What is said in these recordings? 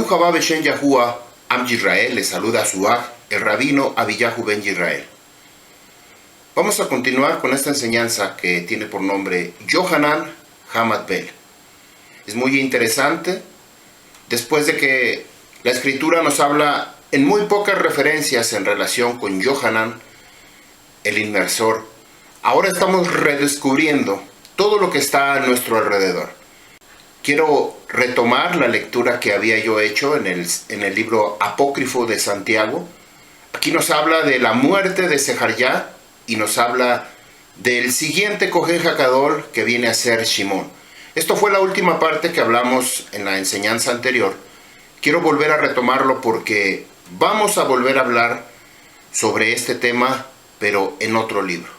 Baruch haba Beshem Yahuwah, Am Yisrael, le saluda a su el rabino Abiyahu ben Yisrael. Vamos a continuar con esta enseñanza que tiene por nombre Yohanan Hamatbel. Es muy interesante, después de que la escritura nos habla en muy pocas referencias en relación con Yohanan, el inmersor. Ahora estamos redescubriendo todo lo que está a nuestro alrededor. Quiero retomar la lectura que había yo hecho en el libro apócrifo de Santiago. Aquí nos habla de la muerte de Sejarjá y nos habla del siguiente Cohen HaGadol que viene a ser Shimón. Esto fue la última parte que hablamos en la enseñanza anterior. Quiero volver a retomarlo porque vamos a volver a hablar sobre este tema, pero en otro libro,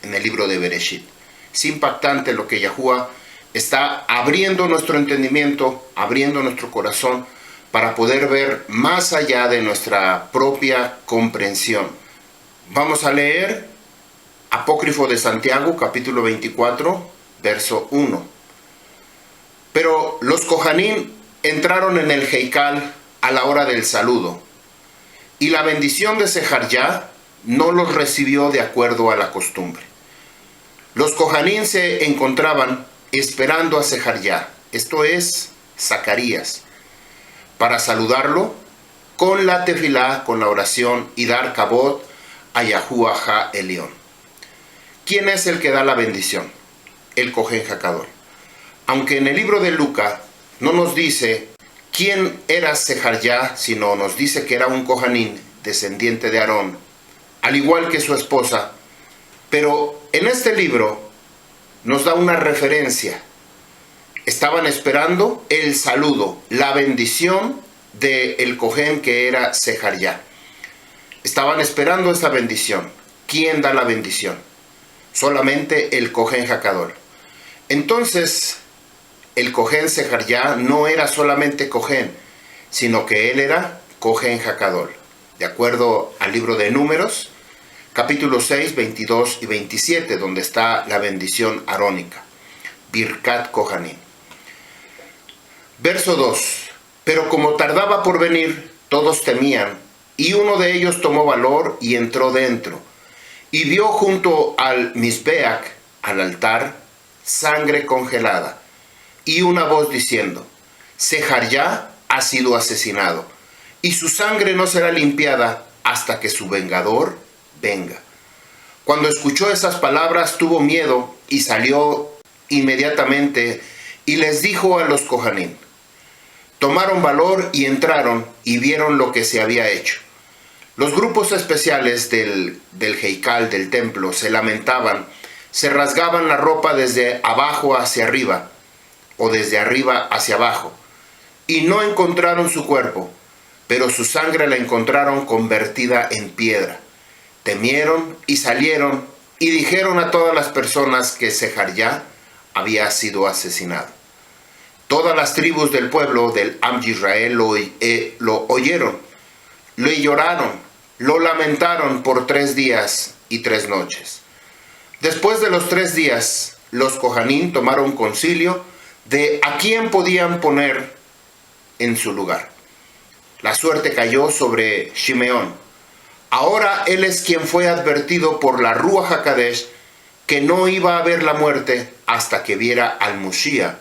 en el libro de Bereshit. Es impactante lo que Yahuwah está abriendo nuestro entendimiento, abriendo nuestro corazón para poder ver más allá de nuestra propia comprensión. Vamos a leer Apócrifo de Santiago, capítulo 24, verso 1. Pero los Kohanim entraron en el Heikal a la hora del saludo, y la bendición de Sejarjá no los recibió de acuerdo a la costumbre. Los Kohanim se encontraban esperando a Sejarjá, esto es, Zacarías, para saludarlo con la tefilá, con la oración y dar kabod a Yahuwah Ha-Elión. ¿Quién es el que da la bendición? El Cohen HaGadol. Aunque en el libro de Lucas no nos dice quién era Sejarjá, sino nos dice que era un Kohanim, descendiente de Aarón, al igual que su esposa, pero en este libro nos da una referencia. Estaban esperando el saludo, la bendición del Cohen que era Sejarjá. Estaban esperando esa bendición. ¿Quién da la bendición? Solamente el Cohen HaGadol. Entonces, el Cohen Sejarjá no era solamente Cohen, sino que él era Cohen HaGadol. De acuerdo al libro de Números, capítulo 6, 22 y 27, donde está la bendición arónica, Birkat Kohanim. Verso 2. Pero como tardaba por venir, todos temían, y uno de ellos tomó valor y entró dentro, y vio junto al Mizbeach, al altar, sangre congelada, y una voz diciendo: Sejarjá ha sido asesinado, y su sangre no será limpiada hasta que su vengador venga. Cuando escuchó esas palabras tuvo miedo y salió inmediatamente y les dijo a los Kohanim. Tomaron valor y entraron y vieron lo que se había hecho. Los grupos especiales del Heikal, del templo, se lamentaban, se rasgaban la ropa desde abajo hacia arriba o desde arriba hacia abajo y no encontraron su cuerpo, pero su sangre la encontraron convertida en piedra. Temieron y salieron y dijeron a todas las personas que Sejarjá había sido asesinado. Todas las tribus del pueblo del Am Yisrael lo oyeron, le lloraron, lo lamentaron por 3 días y 3 noches. Después de los 3 días, los Kohanim tomaron concilio de a quién podían poner en su lugar. La suerte cayó sobre Shimeón. Ahora él es quien fue advertido por la Ruach HaKadosh que no iba a haber la muerte hasta que viera al Moshiach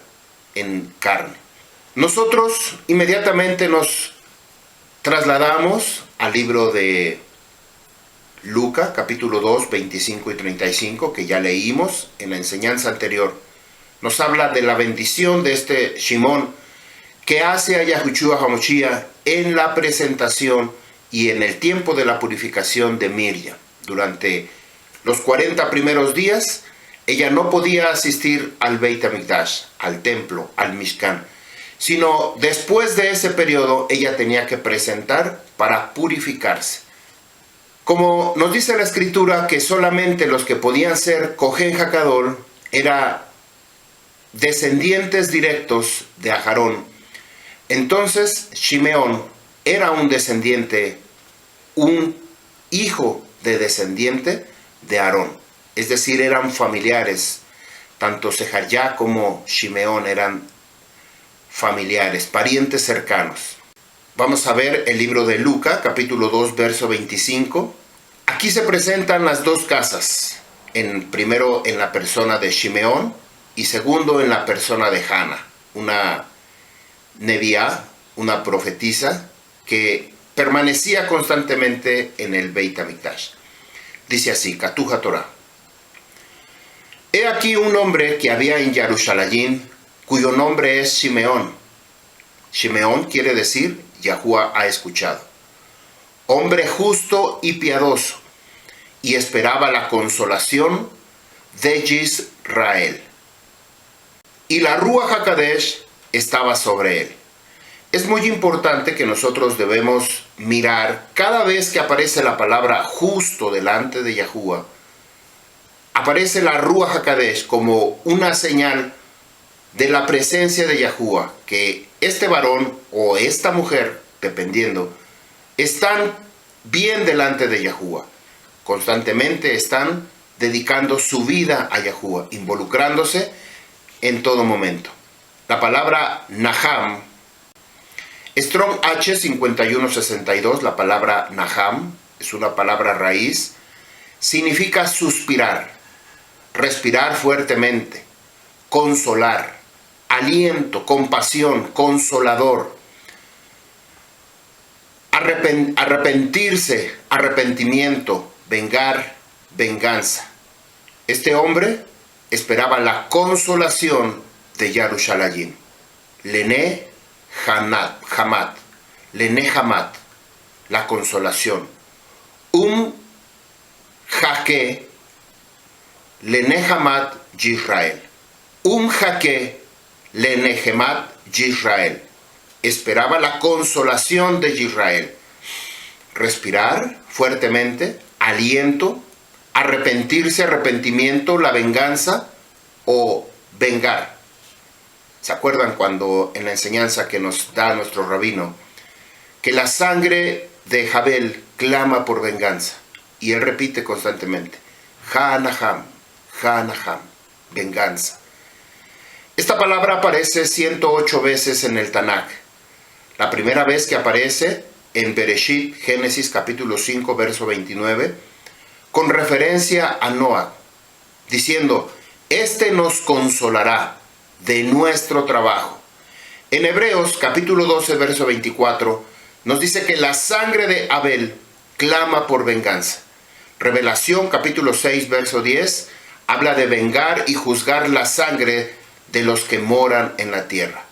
en carne. Nosotros inmediatamente nos trasladamos al libro de Lucas, capítulo 2, 25 y 35, que ya leímos en la enseñanza anterior. Nos habla de la bendición de este Shimón que hace a Yahushua HaMoshiach en la presentación y en el tiempo de la purificación de Miriam. Durante los 40 primeros días, ella no podía asistir al Beit HaMikdash, al templo, al Mishkan, sino después de ese periodo ella tenía que presentar para purificarse. Como nos dice la escritura que solamente los que podían ser Cohen HaGadol eran descendientes directos de Aarón, entonces Shimeón era un descendiente, un hijo de descendiente de Aarón. Es decir, eran familiares. Tanto Sejarjá como Shimeón eran familiares, parientes cercanos. Vamos a ver el libro de Lucas, capítulo 2, verso 25. Aquí se presentan las dos casas. Primero en la persona de Shimeón y segundo en la persona de Hannah, una neviá, una profetisa que permanecía constantemente en el Beit HaMikdash. Dice así, Katuja Torah. He aquí un hombre que había en Jerusalén, cuyo nombre es Shimeón. Shimeón quiere decir, Yahuwah ha escuchado. Hombre justo y piadoso, y esperaba la consolación de Israel. Y la Ruach HaKodesh estaba sobre él. Es muy importante que nosotros debemos mirar cada vez que aparece la palabra justo delante de Yahuwah. Aparece la Ruach HaKodesh como una señal de la presencia de Yahuwah, que este varón o esta mujer, dependiendo, están bien delante de Yahuwah. Constantemente están dedicando su vida a Yahuwah, involucrándose en todo momento. La palabra Naham, Strong H 5162, la palabra Naham, es una palabra raíz, significa suspirar, respirar fuertemente, consolar, aliento, compasión, consolador, arrepentirse, arrepentimiento, vengar, venganza. Este hombre esperaba la consolación de Jerusalén. Lené Hamat, Lené Hamat, la consolación. Jaque, Lené Hamat Yisrael. Jaque, Lené Hamat Yisrael. Esperaba la consolación de Israel. Respirar fuertemente, aliento, arrepentirse, arrepentimiento, la venganza o vengar. ¿Se acuerdan cuando en la enseñanza que nos da nuestro rabino, que la sangre de Abel clama por venganza? Y él repite constantemente, Hanaham, Hanaham, venganza. Esta palabra aparece 108 veces en el Tanakh. La primera vez que aparece en Bereshit, Génesis capítulo 5, verso 29, con referencia a Noah, diciendo, este nos consolará de nuestro trabajo. En Hebreos capítulo 12, verso 24, nos dice que la sangre de Abel clama por venganza. Revelación capítulo 6, verso 10, habla de vengar y juzgar la sangre de los que moran en la tierra.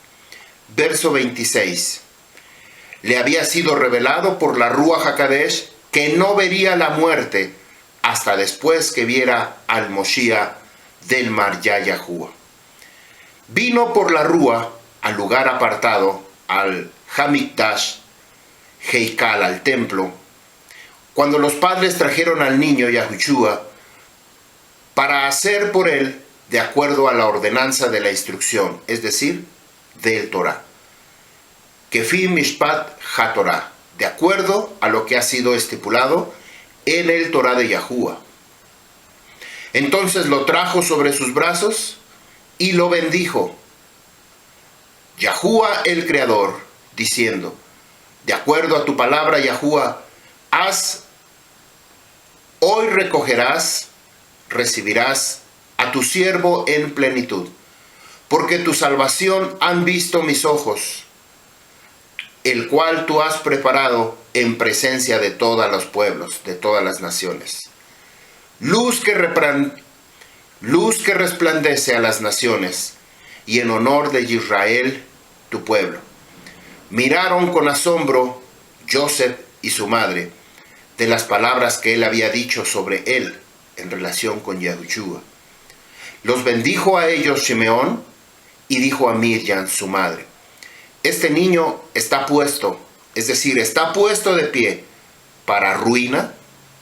Verso 26, le había sido revelado por la Ruach HaKodesh que no vería la muerte hasta después que viera al Moshiach del Mar Yahuwah. Vino por la Rúa al lugar apartado, al Hamikdash, Heikal, al templo, cuando los padres trajeron al niño Yahushua para hacer por él de acuerdo a la ordenanza de la instrucción, es decir, del Torah. Kefi Mishpat HaTorah, de acuerdo a lo que ha sido estipulado en el Torah de Yahuwah. Entonces lo trajo sobre sus brazos y lo bendijo, Yahuwah el Creador, diciendo, de acuerdo a tu palabra, Yahuwah, hoy recogerás, recibirás a tu siervo en plenitud, porque tu salvación han visto mis ojos, el cual tú has preparado en presencia de todos los pueblos, de todas las naciones. Luz que resplandece a las naciones, y en honor de Israel, tu pueblo. Miraron con asombro Joseph y su madre, de las palabras que él había dicho sobre él en relación con Yahushua. Los bendijo a ellos Shimeón, y dijo a Miriam, su madre, este niño está puesto, es decir, está puesto de pie para ruina,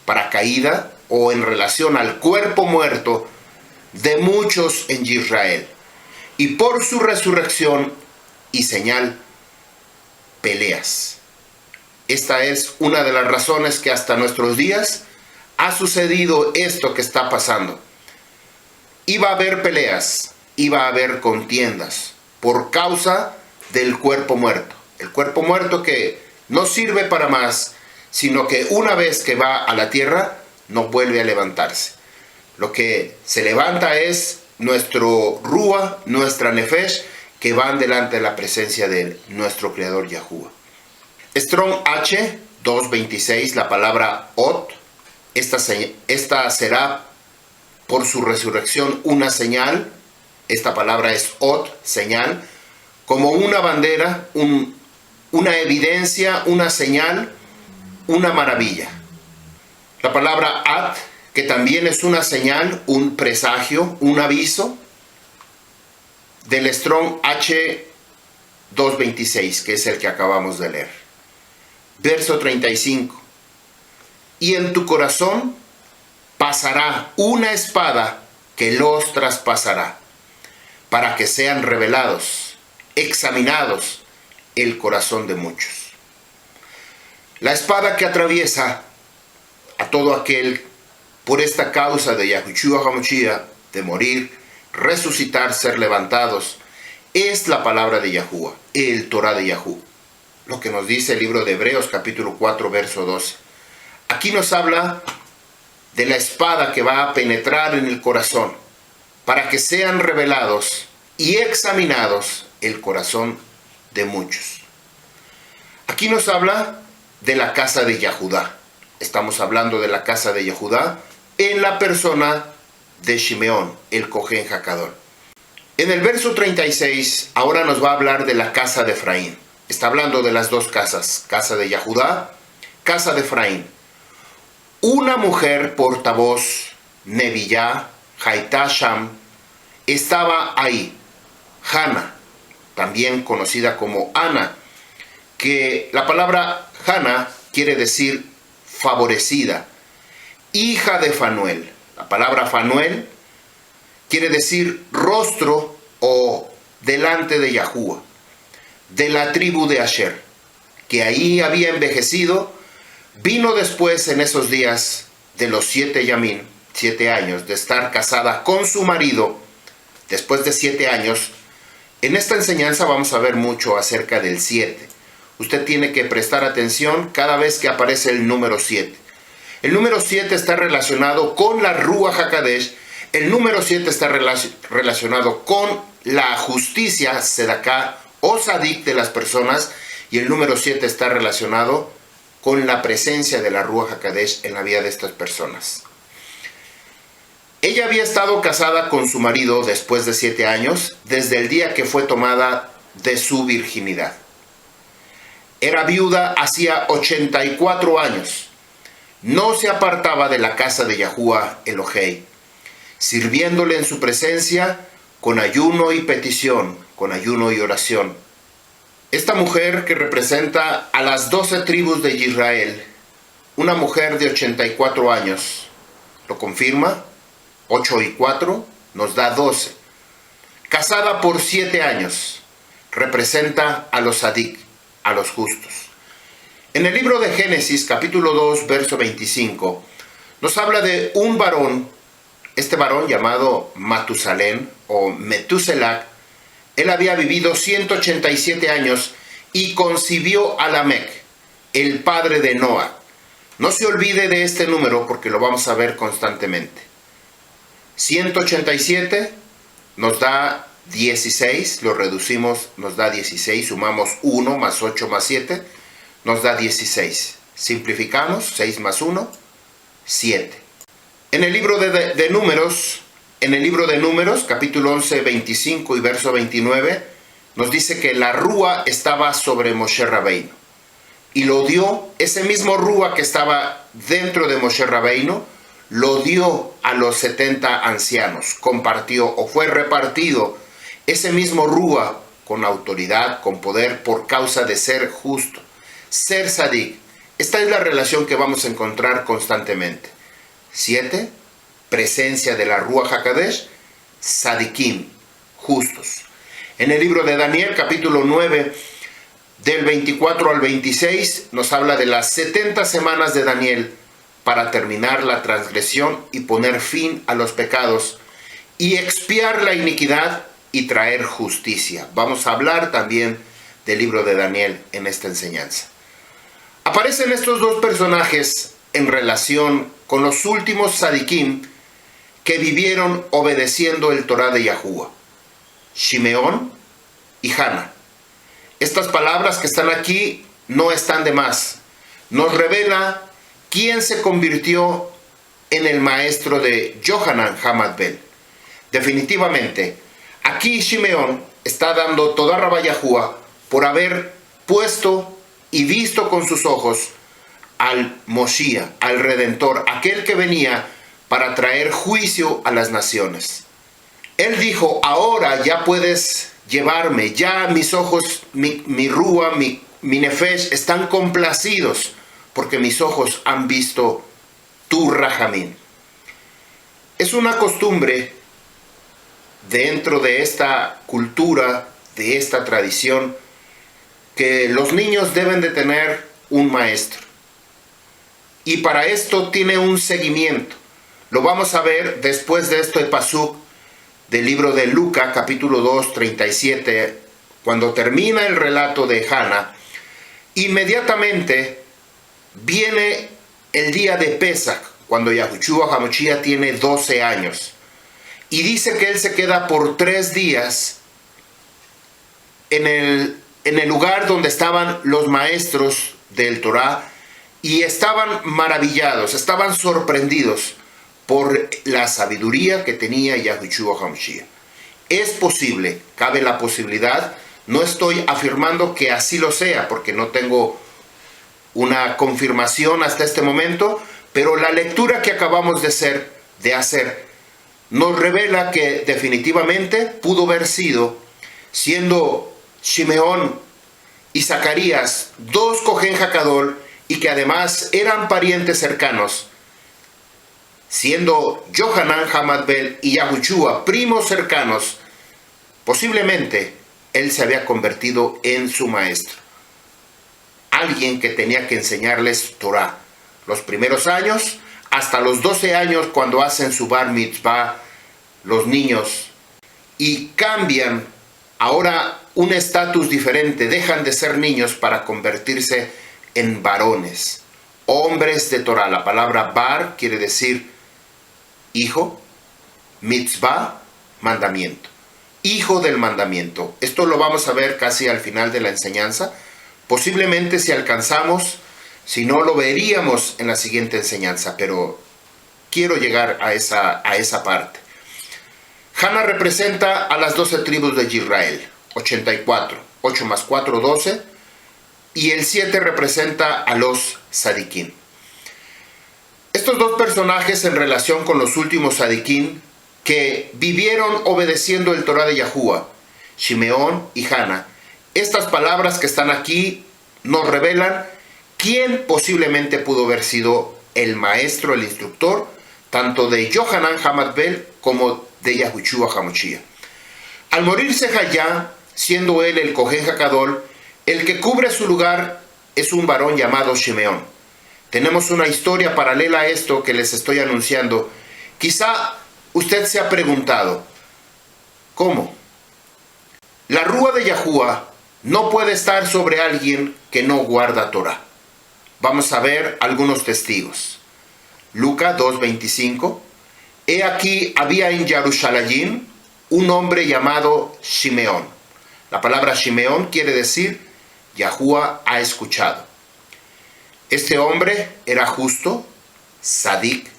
para caída, o en relación al cuerpo muerto de muchos en Israel, y por su resurrección y señal, peleas. Esta es una de las razones que hasta nuestros días ha sucedido esto que está pasando. Iba a haber peleas, iba a haber contiendas por causa del cuerpo muerto. El cuerpo muerto que no sirve para más, sino que una vez que va a la tierra, no vuelve a levantarse. Lo que se levanta es nuestro Rúa, nuestra Nefesh, que van delante de la presencia de nuestro Creador Yahuwah. Strong H 2.26, la palabra Ot, esta será por su resurrección una señal. Esta palabra es Ot, señal, como una bandera, una evidencia, una señal, una maravilla. La palabra At, que también es una señal, un presagio, un aviso, del Strong H 2.26, que es el que acabamos de leer. Verso 35. Y en tu corazón pasará una espada que los traspasará, para que sean revelados, examinados el corazón de muchos. La espada que atraviesa a todo aquel por esta causa de Yahushua HaMashiach, de morir, resucitar, ser levantados, es la palabra de Yahuwah, el Torah de Yahuwah. Lo que nos dice el libro de Hebreos capítulo 4 verso 12. Aquí nos habla de la espada que va a penetrar en el corazón para que sean revelados y examinados el corazón de muchos. Aquí nos habla de la casa de Yahudá. Estamos hablando de la casa de Yahudá en la persona de Shimeón, el Cohen Hakadol. En el verso 36 ahora nos va a hablar de la casa de Efraín. Está hablando de las dos casas, casa de Yahudá, casa de Efraín. Una mujer portavoz, Nebiyá, Haitasham, estaba ahí. Hana, también conocida como Ana, que la palabra Hana quiere decir favorecida, hija de Fanuel. La palabra Fanuel quiere decir rostro o delante de Yahuwah, de la tribu de Asher, que ahí había envejecido. Vino después en esos días de los 7 yamín, 7 años, de estar casada con su marido. Después de 7 años, en esta enseñanza vamos a ver mucho acerca del 7. Usted tiene que prestar atención cada vez que aparece el número 7. El número 7 está relacionado con la Ruach HaKodesh. El número 7 está relacionado con la justicia, Sedaká o Sadik de las personas. Y el número 7 está relacionado con la presencia de la Ruach HaKodesh en la vida de estas personas. Ella había estado casada con su marido después de 7 años, desde el día que fue tomada de su virginidad. Era viuda hacía 84 años. No se apartaba de la casa de Yahuwah Elohei, sirviéndole en su presencia con ayuno y petición, con ayuno y oración. Esta mujer que representa a las 12 tribus de Israel, una mujer de 84 años, lo confirma, 8 y 4 nos da 12. Casada por 7 años, representa a los sadik, a los justos. En el libro de Génesis, capítulo 2, verso 25, nos habla de un varón, este varón llamado Matusalén o Metuselac. Él había vivido 187 años y concibió a Lamec, el padre de Noah. No se olvide de este número porque lo vamos a ver constantemente. 187 nos da 16, lo reducimos, nos da 16, sumamos 1 más 8 más 7, nos da 16. Simplificamos, 6 más 1, 7. En el libro de Números, capítulo 11, 25 y verso 29, nos dice que la Rúa estaba sobre Moshe Rabbeinu. Y lo dio, ese mismo Rúa que estaba dentro de Moshe Rabbeinu, lo dio a los 70 ancianos, compartió o fue repartido ese mismo Rúa con autoridad, con poder, por causa de ser justo, ser sadik. Esta es la relación que vamos a encontrar constantemente. 7, presencia de la Ruach HaKodesh, sadikim, justos. En el libro de Daniel, capítulo 9, del 24 al 26, nos habla de las 70 semanas de Daniel para terminar la transgresión y poner fin a los pecados y expiar la iniquidad y traer justicia. Vamos a hablar también del libro de Daniel en esta enseñanza. Aparecen estos dos personajes en relación con los últimos Sadikim que vivieron obedeciendo el Torah de Yahuwah, Shimeón y Hana. Estas palabras que están aquí no están de más. Nos revela quién se convirtió en el maestro de Yohanan Hamad Bel. Definitivamente, aquí Shimeón está dando toda Rabá Yahuwah por haber puesto y visto con sus ojos al Moshiach, al Redentor, aquel que venía para traer juicio a las naciones. Él dijo, ahora ya puedes llevarme, ya mis ojos, mi Rúa, mi Nefesh están complacidos, porque mis ojos han visto tu Rajamín. Es una costumbre dentro de esta cultura, de esta tradición, que los niños deben de tener un maestro. Y para esto tiene un seguimiento. Lo vamos a ver después de esto de Pasuk del libro de Lucas, capítulo 2, 37, cuando termina el relato de Hana. Inmediatamente viene el día de Pesach, cuando Yahushua HaMashiach tiene 12 años. Y dice que él se queda por 3 días en el lugar donde estaban los maestros del Torah, y estaban maravillados, estaban sorprendidos por la sabiduría que tenía Yahushua HaMashiach. Es posible, cabe la posibilidad, no estoy afirmando que así lo sea, porque no tengo una confirmación hasta este momento, pero la lectura que acabamos de hacer nos revela que definitivamente pudo haber sido, siendo Shimeón y Zacarías dos Cohen Hakadol, y que además eran parientes cercanos, siendo Yohanan Hamad Bel y Yahushua primos cercanos, posiblemente él se había convertido en su maestro. Alguien que tenía que enseñarles Torah. Los primeros años, hasta los 12 años, cuando hacen su bar mitzvah, los niños, y cambian ahora un estatus diferente, dejan de ser niños para convertirse en varones, hombres de Torah. La palabra bar quiere decir hijo, mitzvah, mandamiento, hijo del mandamiento. Esto lo vamos a ver casi al final de la enseñanza. Posiblemente si alcanzamos, si no lo veríamos en la siguiente enseñanza, pero quiero llegar a esa parte. Hana representa a las 12 tribus de Israel, 84, 8 más 4, 12, y el 7 representa a los Sadikim. Estos dos personajes en relación con los últimos Sadikim que vivieron obedeciendo el Torah de Yahuwah, Shimeón y Hana, estas palabras que están aquí nos revelan quién posiblemente pudo haber sido el maestro, el instructor, tanto de Yohanan Hamad Bel como de Yahushua HaMashiach. Al morirse Hayá, siendo él el Cohen Hakadol, el que cubre su lugar es un varón llamado Shimeón. Tenemos una historia paralela a esto que les estoy anunciando. Quizá usted se ha preguntado, ¿cómo? La Rúa de Yahuwah no puede estar sobre alguien que no guarda Torah. Vamos a ver algunos testigos. Lucas 2:25. He aquí había en Jerusalén un hombre llamado Shimeón. La palabra Shimeón quiere decir Yahuwah ha escuchado. Este hombre era justo, sadik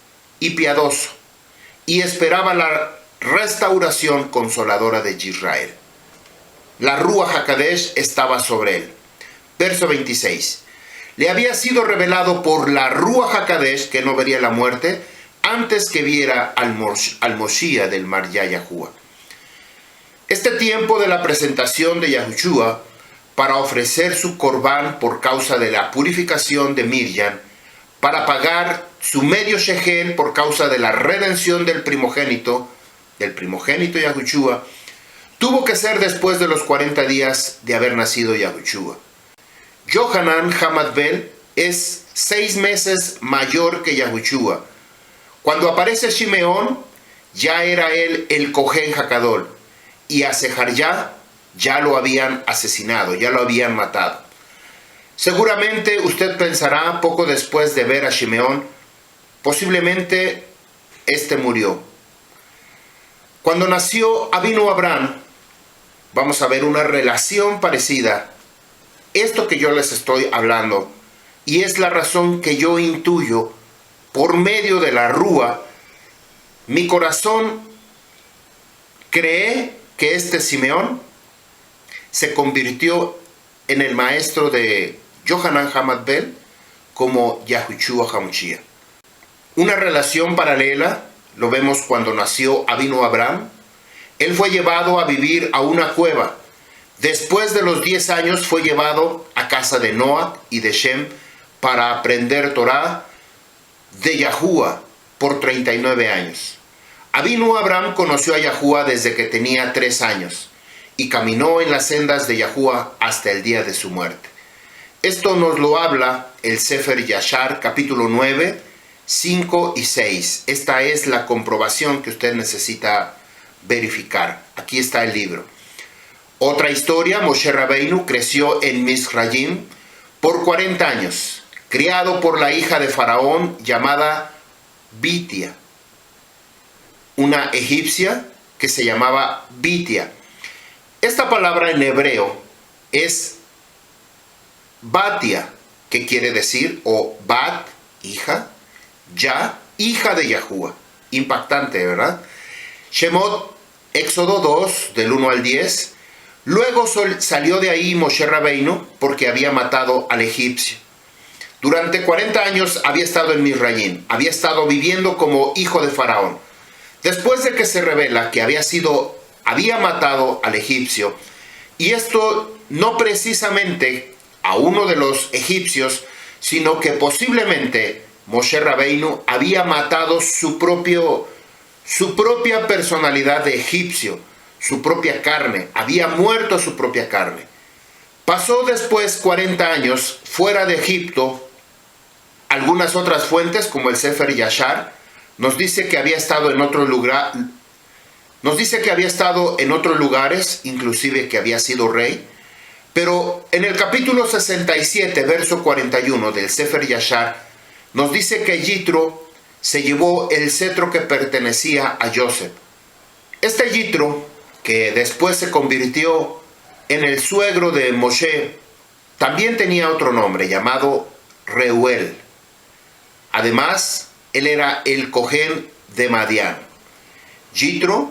y piadoso, y esperaba la restauración consoladora de Israel. La Ruach HaKadosh estaba sobre él. Verso 26. Le había sido revelado por la Ruach HaKadosh que no vería la muerte antes que viera al Moshiach del Marya Yahuwah. Este tiempo de la presentación de Yahushua para ofrecer su corbán por causa de la purificación de Miriam, para pagar su medio shekel por causa de la redención del primogénito Yahushua, tuvo que ser después de los 40 días de haber nacido Yahushua. Yohanan Hamad Bel es 6 meses mayor que Yahushua. Cuando aparece Shimeón, ya era él el Cohen Hakadol, y a Sejarjá ya lo habían asesinado, ya lo habían matado. Seguramente usted pensará poco después de ver a Shimeón, posiblemente este murió. Cuando nació Avinu Abraham, vamos a ver una relación parecida. Esto que yo les estoy hablando, y es la razón que yo intuyo por medio de la rúa, mi corazón cree que este Simeón se convirtió en el maestro de Yohanan Hamad Bel como Yahushua HaMashiach. Una relación paralela lo vemos cuando nació Avinu Abraham. Él fue llevado a vivir a una cueva. Después de los 10 años fue llevado a casa de Noah y de Shem para aprender Torah de Yahuwah por 39 años. Avinu Abraham conoció a Yahuwah desde que tenía 3 años y caminó en las sendas de Yahuwah hasta el día de su muerte. Esto nos lo habla el Sefer Yashar, capítulo 9, 5 y 6. Esta es la comprobación que usted necesita verificar. Aquí está el libro. Otra historia, Moshe Rabbeinu creció en Mizraim por 40 años, criado por la hija de Faraón llamada Bitia, una egipcia que se llamaba Bitia. Esta palabra en hebreo es Batia, que quiere decir, o Bat, hija, Ya, hija de Yahuwah. Impactante, ¿verdad? Shemot, Éxodo 2, del 1 al 10. Luego salió de ahí Moshe Rabbeinu porque había matado al egipcio. Durante 40 años había estado en Mizraim, había estado viviendo como hijo de Faraón. Después de que se revela que había matado al egipcio, y esto no precisamente a uno de los egipcios, sino que posiblemente Moshe Rabbeinu había matado su propia personalidad de egipcio, su propia carne, había muerto su propia carne. Pasó después 40 años fuera de Egipto. Algunas otras fuentes, como el Sefer Yashar, nos dice que había estado en otro lugar, en otros lugares, inclusive que había sido rey. Pero en el capítulo 67, verso 41 del Sefer Yashar, nos dice que Yitro se llevó el cetro que pertenecía a Joseph. Este Yitro, que después se convirtió en el suegro de Moshe, también tenía otro nombre llamado Reuel. Además, él era el Cohen de Madián. Yitro,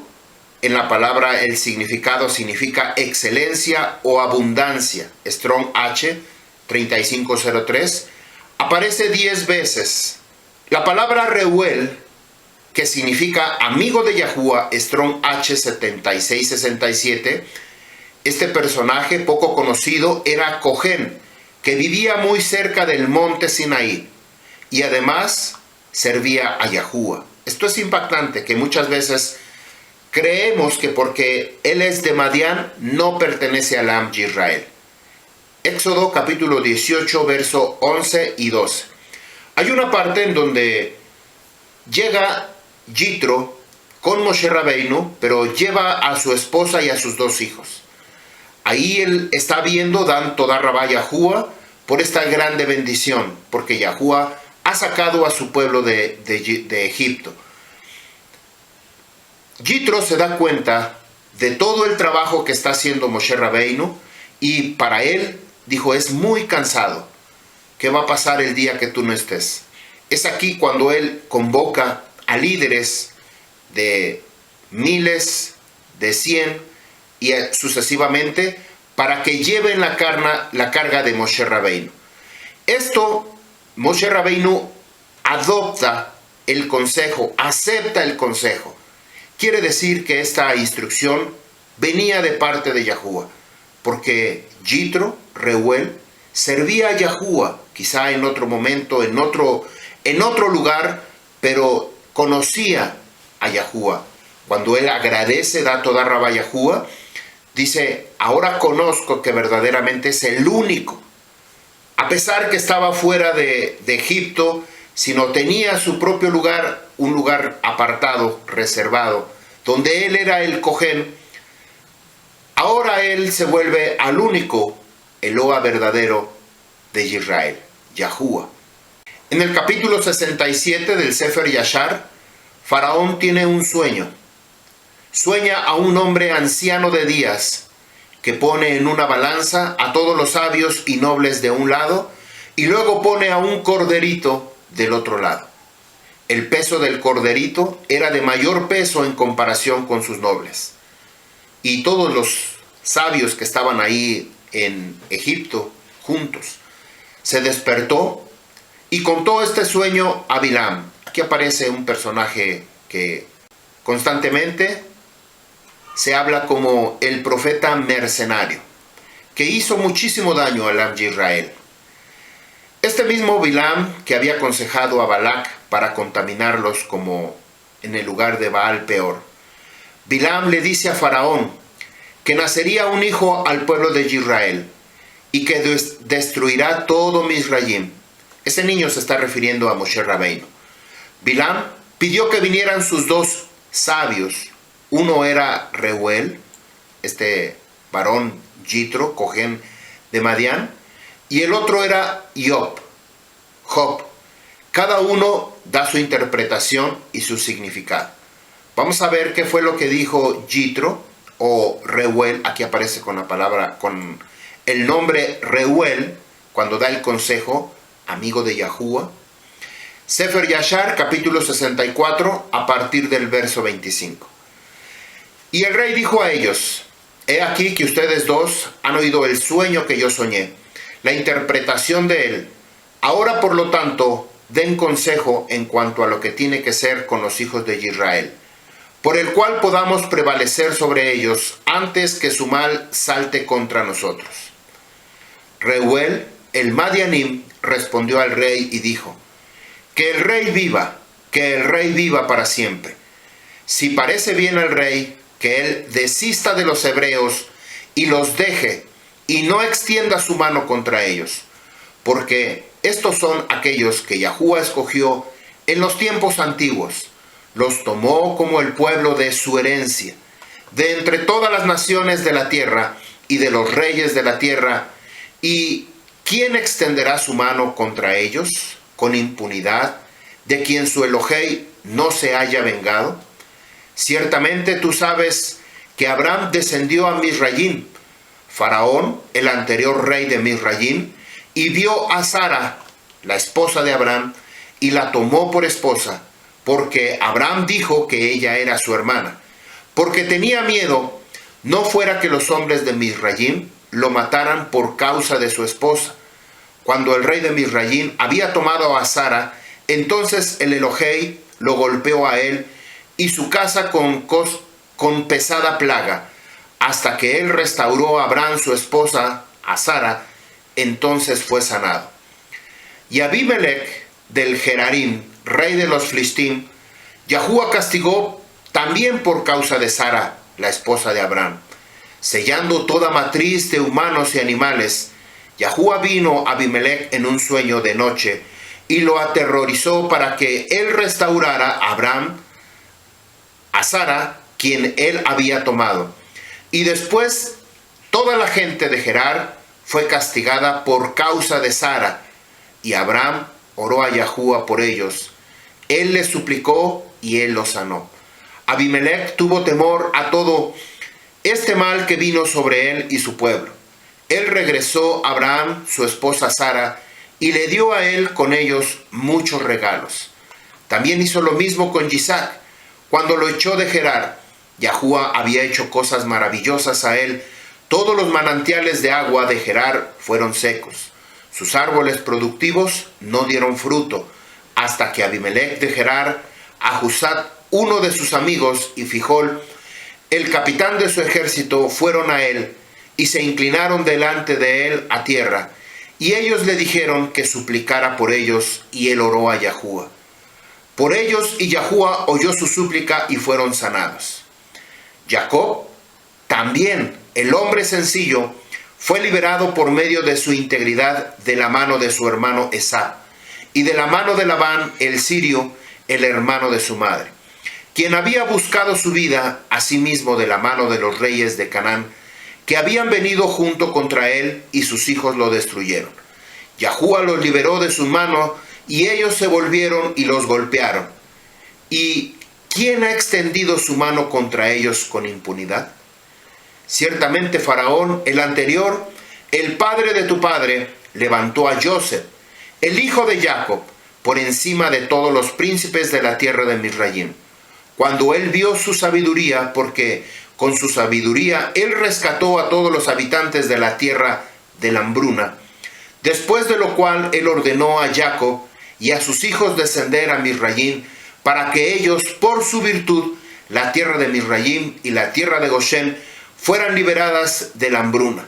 en la palabra, el significado significa excelencia o abundancia. Strong H 3503 aparece 10 veces. La palabra Reuel, que significa amigo de Yahuwah, Strong H 7667, este personaje poco conocido era Cohen, que vivía muy cerca del monte Sinaí y además servía a Yahuwah. Esto es impactante, que muchas veces creemos que porque él es de Madián no pertenece al Am de Israel. Éxodo capítulo 18, verso 11 y 12. Hay una parte en donde llega Yitro con Moshe Rabbeinu, pero lleva a su esposa y a sus 2 hijos. Ahí él está viendo, dan toda Rabá Yahuwah por esta grande bendición, porque Yahuwah ha sacado a su pueblo de Egipto. Yitro se da cuenta de todo el trabajo que está haciendo Moshe Rabbeinu y para él dijo, es muy cansado. ¿Qué va a pasar el día que tú no estés? Es aquí cuando él convoca a líderes de miles, de 100 y sucesivamente para que lleven la carga de Moshe Rabbeinu. Esto, Moshe Rabbeinu adopta el consejo, acepta el consejo. Quiere decir que esta instrucción venía de parte de Yahuwah, porque Yitro, Reuel, servía a Yahuwah, quizá en otro momento, en otro lugar, pero conocía a Yahuwah. Cuando él agradece, da toda Rabá Yahuwah, dice, ahora conozco que verdaderamente es el único. A pesar que estaba fuera de Egipto, sino tenía su propio lugar, un lugar apartado, reservado, donde él era el Cohen. Ahora él se vuelve al único Eloa verdadero de Israel, Yahuwah. En el capítulo 67 del Sefer Yashar, Faraón tiene un sueño. Sueña a un hombre anciano de días que pone en una balanza a todos los sabios y nobles de un lado y luego pone a un corderito del otro lado. El peso del corderito era de mayor peso en comparación con sus nobles. Y todos los sabios que estaban ahí en Egipto juntos, se despertó y contó este sueño a Bilam. Aquí aparece un personaje que constantemente se habla como el profeta mercenario, que hizo muchísimo daño al Am de Israel. Este mismo Bilam que había aconsejado a Balac para contaminarlos como en el lugar de Baal Peor. Bilam le dice a Faraón que nacería un hijo al pueblo de Israel y que destruirá todo Misraim. Ese niño se está refiriendo a Moshe Rabbeinu. Bilam pidió que vinieran sus dos sabios. Uno era Reuel, este varón Yitro, Cojén de Madián, y el otro era Job. Cada uno da su interpretación y su significado. Vamos a ver qué fue lo que dijo Yitro o Reuel. Aquí aparece con la palabra, con el nombre Reuel, cuando da el consejo, amigo de Yahuwah. Sefer Yashar, capítulo 64, a partir del verso 25. Y el rey dijo a ellos: he aquí que ustedes dos han oído el sueño que yo soñé, la interpretación de él. Ahora, por lo tanto, den consejo en cuanto a lo que tiene que ser con los hijos de Israel, por el cual podamos prevalecer sobre ellos antes que su mal salte contra nosotros. Reuel, el Madianim, respondió al rey y dijo: que el rey viva para siempre. Si parece bien al rey que él desista de los hebreos y los deje y no extienda su mano contra ellos, porque estos son aquellos que Yahuwah escogió en los tiempos antiguos, los tomó como el pueblo de su herencia, de entre todas las naciones de la tierra y de los reyes de la tierra. ¿Y quién extenderá su mano contra ellos con impunidad, de quien su Elohei no se haya vengado? Ciertamente tú sabes que Abraham descendió a Misraim, Faraón, el anterior rey de Misraim, y vio a Sara, la esposa de Abraham, y la tomó por esposa, porque Abraham dijo que ella era su hermana, porque tenía miedo, no fuera que los hombres de Misraim lo mataran por causa de su esposa. Cuando el rey de Misraim había tomado a Sara, entonces el Elohei lo golpeó a él y su casa con pesada plaga, hasta que él restauró a Abraham su esposa, a Sara, entonces fue sanado. Y Abimelech del Gerarim, rey de los Filistim, Yahuwah castigó también por causa de Sara, la esposa de Abraham, sellando toda matriz de humanos y animales. Yahuwah vino a Abimelech en un sueño de noche y lo aterrorizó para que él restaurara a Abraham, a Sara, quien él había tomado. Y después toda la gente de Gerar fue castigada por causa de Sara, y Abraham oró a Yahuwah por ellos. Él les suplicó y él los sanó. Abimelech tuvo temor a todo este mal que vino sobre él y su pueblo. Él regresó a Abraham, su esposa Sara, y le dio a él con ellos muchos regalos. También hizo lo mismo con Isaac. Cuando lo echó de Gerar, Yahuwah había hecho cosas maravillosas a él. Todos los manantiales de agua de Gerar fueron secos. Sus árboles productivos no dieron fruto, hasta que Abimelech de Gerar, Ahuzat, uno de sus amigos, y Fijol, el capitán de su ejército, fueron a él y se inclinaron delante de él a tierra. Y ellos le dijeron que suplicara por ellos, y él oró a Yahuwah por ellos, y Yahuwah oyó su súplica y fueron sanados. Jacob, también el hombre sencillo, fue liberado por medio de su integridad de la mano de su hermano Esau y de la mano de Labán el sirio, el hermano de su madre, quien había buscado su vida, asimismo de la mano de los reyes de Canaán, que habían venido junto contra él, y sus hijos lo destruyeron. Yahuwah los liberó de su mano, y ellos se volvieron y los golpearon. ¿Y quién ha extendido su mano contra ellos con impunidad? Ciertamente Faraón, el anterior, el padre de tu padre, levantó a Joseph, el hijo de Jacob, por encima de todos los príncipes de la tierra de Misraim, cuando él vio su sabiduría, porque con su sabiduría él rescató a todos los habitantes de la tierra de la hambruna. Después de lo cual él ordenó a Jacob y a sus hijos descender a Misraim, para que ellos, por su virtud, la tierra de Misraim y la tierra de Goshen, fueran liberadas de la hambruna.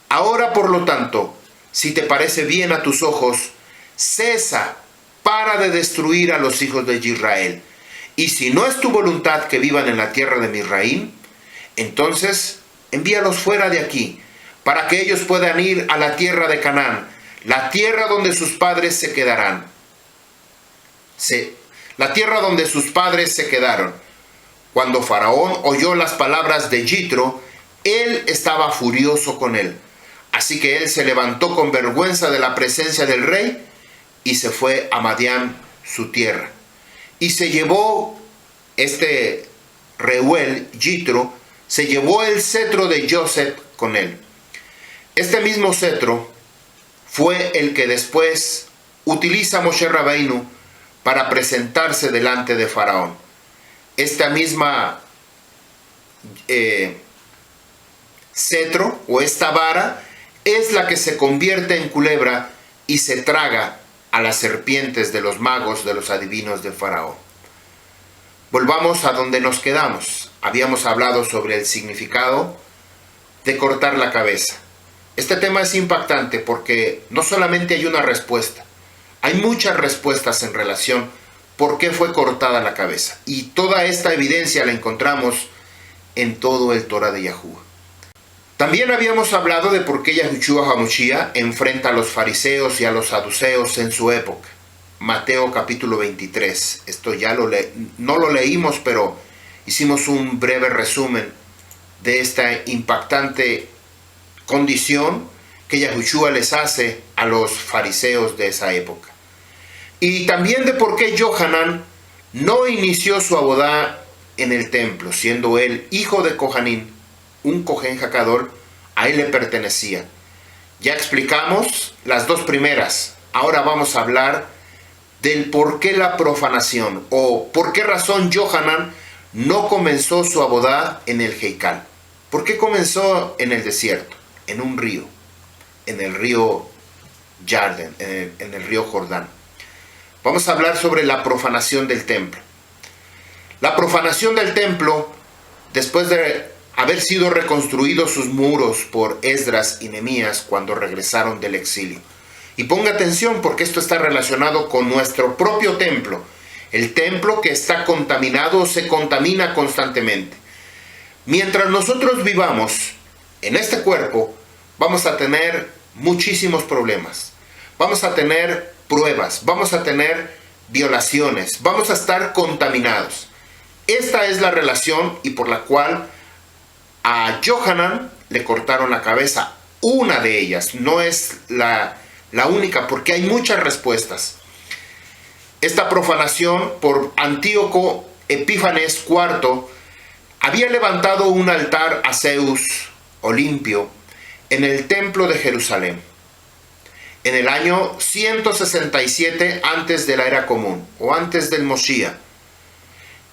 Ahora, por lo tanto, si te parece bien a tus ojos, cesa, para de destruir a los hijos de Israel. Y si no es tu voluntad que vivan en la tierra de Misraim, entonces envíalos fuera de aquí, para que ellos puedan ir a la tierra de Canaán, la tierra donde sus padres se quedarán. La tierra donde sus padres se quedaron. Cuando Faraón oyó las palabras de Jitro, él estaba furioso con él. Así que él se levantó con vergüenza de la presencia del rey y se fue a Madián, su tierra. Y se llevó Reuel, Jitro, se llevó el cetro de Joseph con él. Este mismo cetro fue el que después utiliza Moshe Rabbeinu para presentarse delante de Faraón. Esta misma cetro o esta vara es la que se convierte en culebra y se traga a las serpientes de los magos, de los adivinos de Faraón. Volvamos a donde nos quedamos. Habíamos hablado sobre el significado de cortar la cabeza. Este tema es impactante porque no solamente hay una respuesta, hay muchas respuestas en relación por qué fue cortada la cabeza. Y toda esta evidencia la encontramos en todo el Torah de Yahuwah. También habíamos hablado de por qué Yahushua HaMashiach enfrenta a los fariseos y a los saduceos en su época. Mateo capítulo 23. Esto ya no lo leímos, pero hicimos un breve resumen de esta impactante condición que Yahushua les hace a los fariseos de esa época. Y también de por qué Johanán no inició su abodá en el templo, siendo él hijo de Kohanim, un Kohen Hakadol, a él le pertenecía. Ya explicamos las dos primeras. Ahora vamos a hablar del por qué la profanación, o por qué razón Johanán no comenzó su abodá en el Heikal. ¿Por qué comenzó en el desierto, en un río, en el río Yarden, en el río Jordán? Vamos a hablar sobre la profanación del templo. La profanación del templo, después de haber sido reconstruidos sus muros por Esdras y Nehemías cuando regresaron del exilio. Y ponga atención porque esto está relacionado con nuestro propio templo. El templo que está contaminado se contamina constantemente. Mientras nosotros vivamos en este cuerpo, vamos a tener muchísimos problemas. Vamos a tener pruebas, vamos a tener violaciones, vamos a estar contaminados. Esta es la relación y por la cual a Johanán le cortaron la cabeza. Una de ellas, no es la única, porque hay muchas respuestas. Esta profanación por Antíoco Epífanes IV había levantado un altar a Zeus Olimpio en el templo de Jerusalén en el año 167 antes de la era común o antes del Moshiach,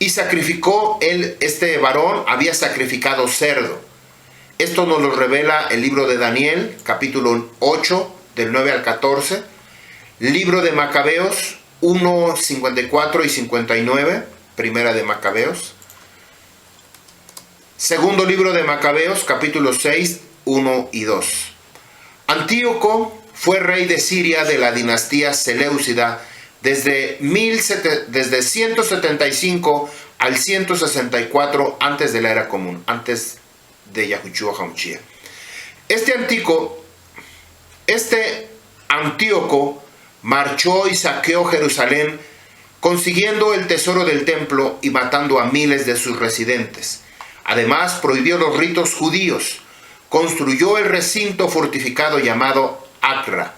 y sacrificó este varón había sacrificado cerdo. Esto nos lo revela el libro de Daniel capítulo 8 del 9 al 14, libro de Macabeos 1, 54 y 59, primera de Macabeos, segundo libro de Macabeos capítulo 6, 1 y 2. Antíoco fue rey de Siria de la dinastía Seleucida desde 175 al 164 antes de la era común, antes de Yahushua HaMashiach. Este Antíoco marchó y saqueó Jerusalén, consiguiendo el tesoro del templo y matando a miles de sus residentes. Además, prohibió los ritos judíos. Construyó el recinto fortificado llamado Acra.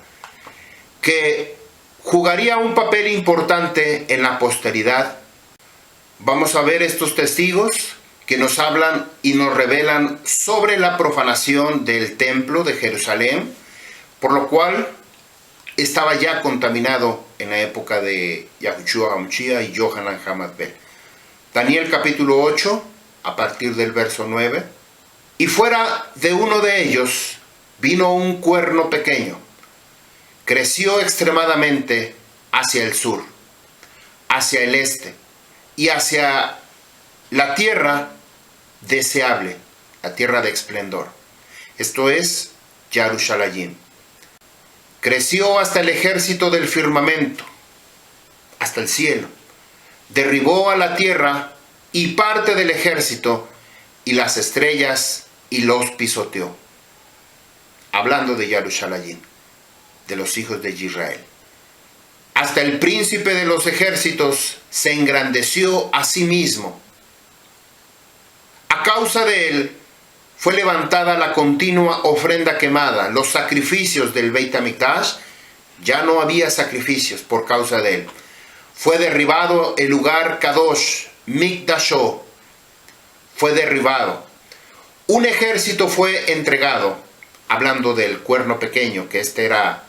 que jugaría un papel importante en la posteridad. Vamos a ver estos testigos que nos hablan y nos revelan sobre la profanación del templo de Jerusalén, por lo cual estaba ya contaminado en la época de Yahushua HaMashiach y Yohanan Hamat-Ben. Daniel capítulo 8, a partir del verso 9. Y fuera de uno de ellos vino un cuerno pequeño. Creció extremadamente hacia el sur, hacia el este y hacia la tierra deseable, la tierra de esplendor. Esto es Yarushalayim. Creció hasta el ejército del firmamento, hasta el cielo. Derribó a la tierra y parte del ejército y las estrellas y los pisoteó. Hablando de Yarushalayim, de los hijos de Israel. Hasta el príncipe de los ejércitos se engrandeció a sí mismo. A causa de él fue levantada la continua ofrenda quemada, los sacrificios del Beit HaMikdash. Ya no había sacrificios por causa de él. Fue derribado el lugar Kadosh, Mikdasho, fue derribado. Un ejército fue entregado, hablando del cuerno pequeño, que este era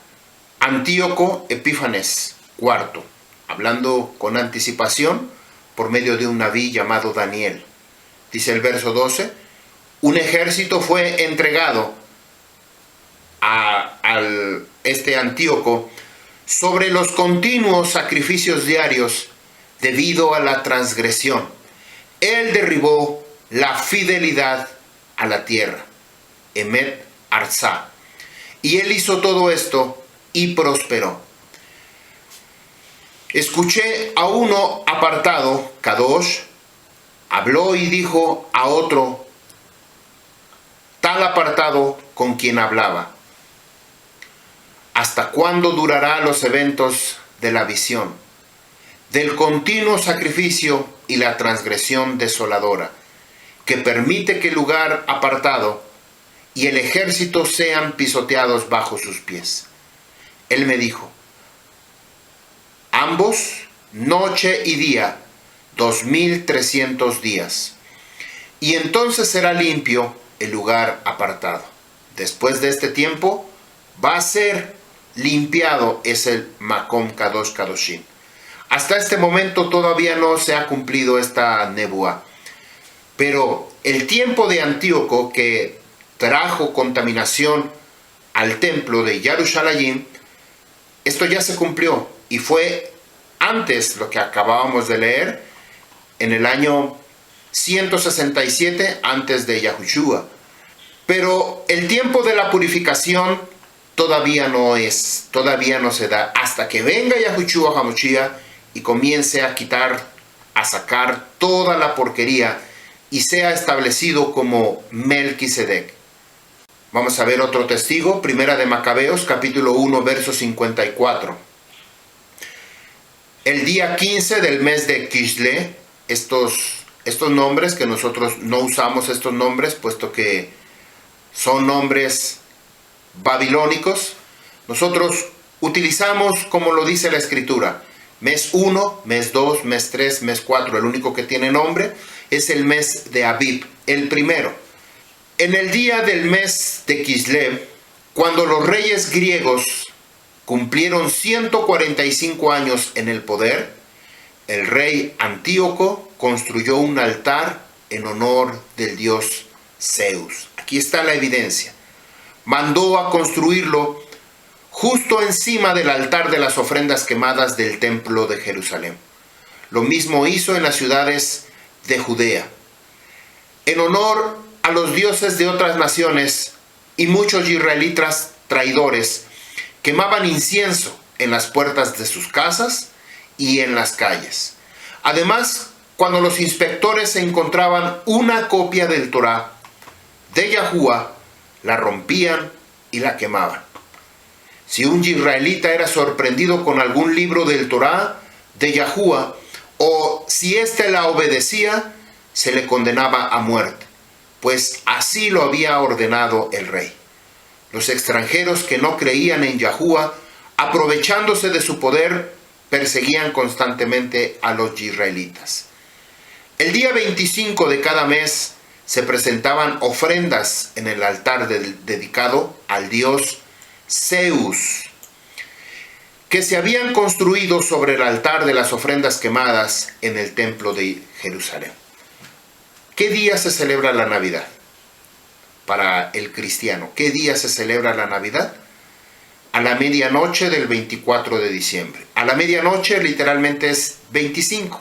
Antíoco Epífanes IV, hablando con anticipación por medio de un naví llamado Daniel. Dice el verso 12, un ejército fue entregado a este Antíoco sobre los continuos sacrificios diarios debido a la transgresión. Él derribó la fidelidad a la tierra, Emet Arzá, y él hizo todo esto y prosperó. Escuché a uno apartado, Kadosh, habló y dijo a otro, tal apartado con quien hablaba, ¿hasta cuándo durará los eventos de la visión, del continuo sacrificio y la transgresión desoladora, que permite que el lugar apartado y el ejército sean pisoteados bajo sus pies? Él me dijo, ambos, noche y día, 2300 días, y entonces será limpio el lugar apartado. Después de este tiempo va a ser limpiado, es el Makom Kadosh Kadoshim. Hasta este momento todavía no se ha cumplido esta nebuá, pero el tiempo de Antíoco, que trajo contaminación al templo de Yarushalayim, esto ya se cumplió y fue antes lo que acabábamos de leer en el año 167 antes de Yahushua. Pero el tiempo de la purificación todavía no se da hasta que venga Yahushua HaMashiach y comience a quitar, a sacar toda la porquería y sea establecido como Melquisedec. Vamos a ver otro testigo, Primera de Macabeos, capítulo 1, verso 54. El día 15 del mes de Kisle, estos nombres que nosotros no usamos estos nombres, puesto que son nombres babilónicos, nosotros utilizamos como lo dice la Escritura, mes 1, mes 2, mes 3, mes 4, el único que tiene nombre es el mes de Abib, el primero. En el día del mes de Kislev, cuando los reyes griegos cumplieron 145 años en el poder, el rey Antíoco construyó un altar en honor del dios Zeus. Aquí está la evidencia. Mandó a construirlo justo encima del altar de las ofrendas quemadas del templo de Jerusalén. Lo mismo hizo en las ciudades de Judea. En honor a los dioses de otras naciones, y muchos israelitas traidores quemaban incienso en las puertas de sus casas y en las calles. Además, cuando los inspectores encontraban una copia del Torá de Yahuwah, la rompían y la quemaban. Si un israelita era sorprendido con algún libro del Torá de Yahuwah, o si éste la obedecía, se le condenaba a muerte, pues así lo había ordenado el rey. Los extranjeros que no creían en Yahuwah aprovechándose de su poder, perseguían constantemente a los israelitas. El día 25 de cada mes se presentaban ofrendas en el altar dedicado al dios Zeus, que se habían construido sobre el altar de las ofrendas quemadas en el templo de Jerusalén. ¿Qué día se celebra la Navidad? Para el cristiano, ¿qué día se celebra la Navidad? A la medianoche del 24 de diciembre. A la medianoche literalmente es 25.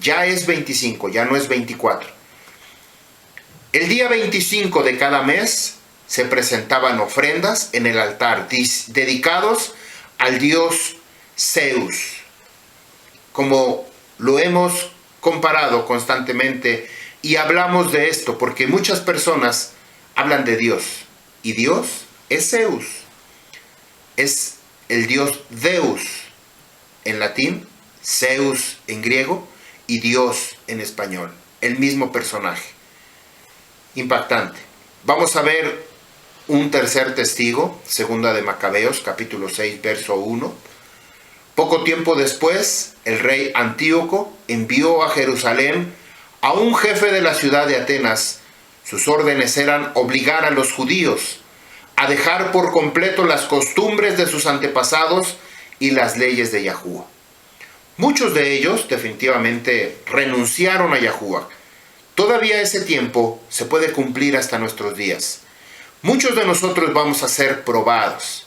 Ya es 25, ya no es 24. El día 25 de cada mes se presentaban ofrendas en el altar dedicados al dios Zeus. Como lo hemos comparado constantemente y hablamos de esto porque muchas personas hablan de Dios y Dios es Zeus. Es el dios Deus en latín, Zeus en griego y Dios en español. El mismo personaje. Impactante. Vamos a ver un tercer testigo, segunda de Macabeos, capítulo 6, verso 1. Poco tiempo después, el rey Antíoco envió a Jerusalén a un jefe de la ciudad de Atenas. Sus órdenes eran obligar a los judíos a dejar por completo las costumbres de sus antepasados y las leyes de Yahuwah. Muchos de ellos definitivamente renunciaron a Yahuwah. Todavía ese tiempo se puede cumplir hasta nuestros días. Muchos de nosotros vamos a ser probados.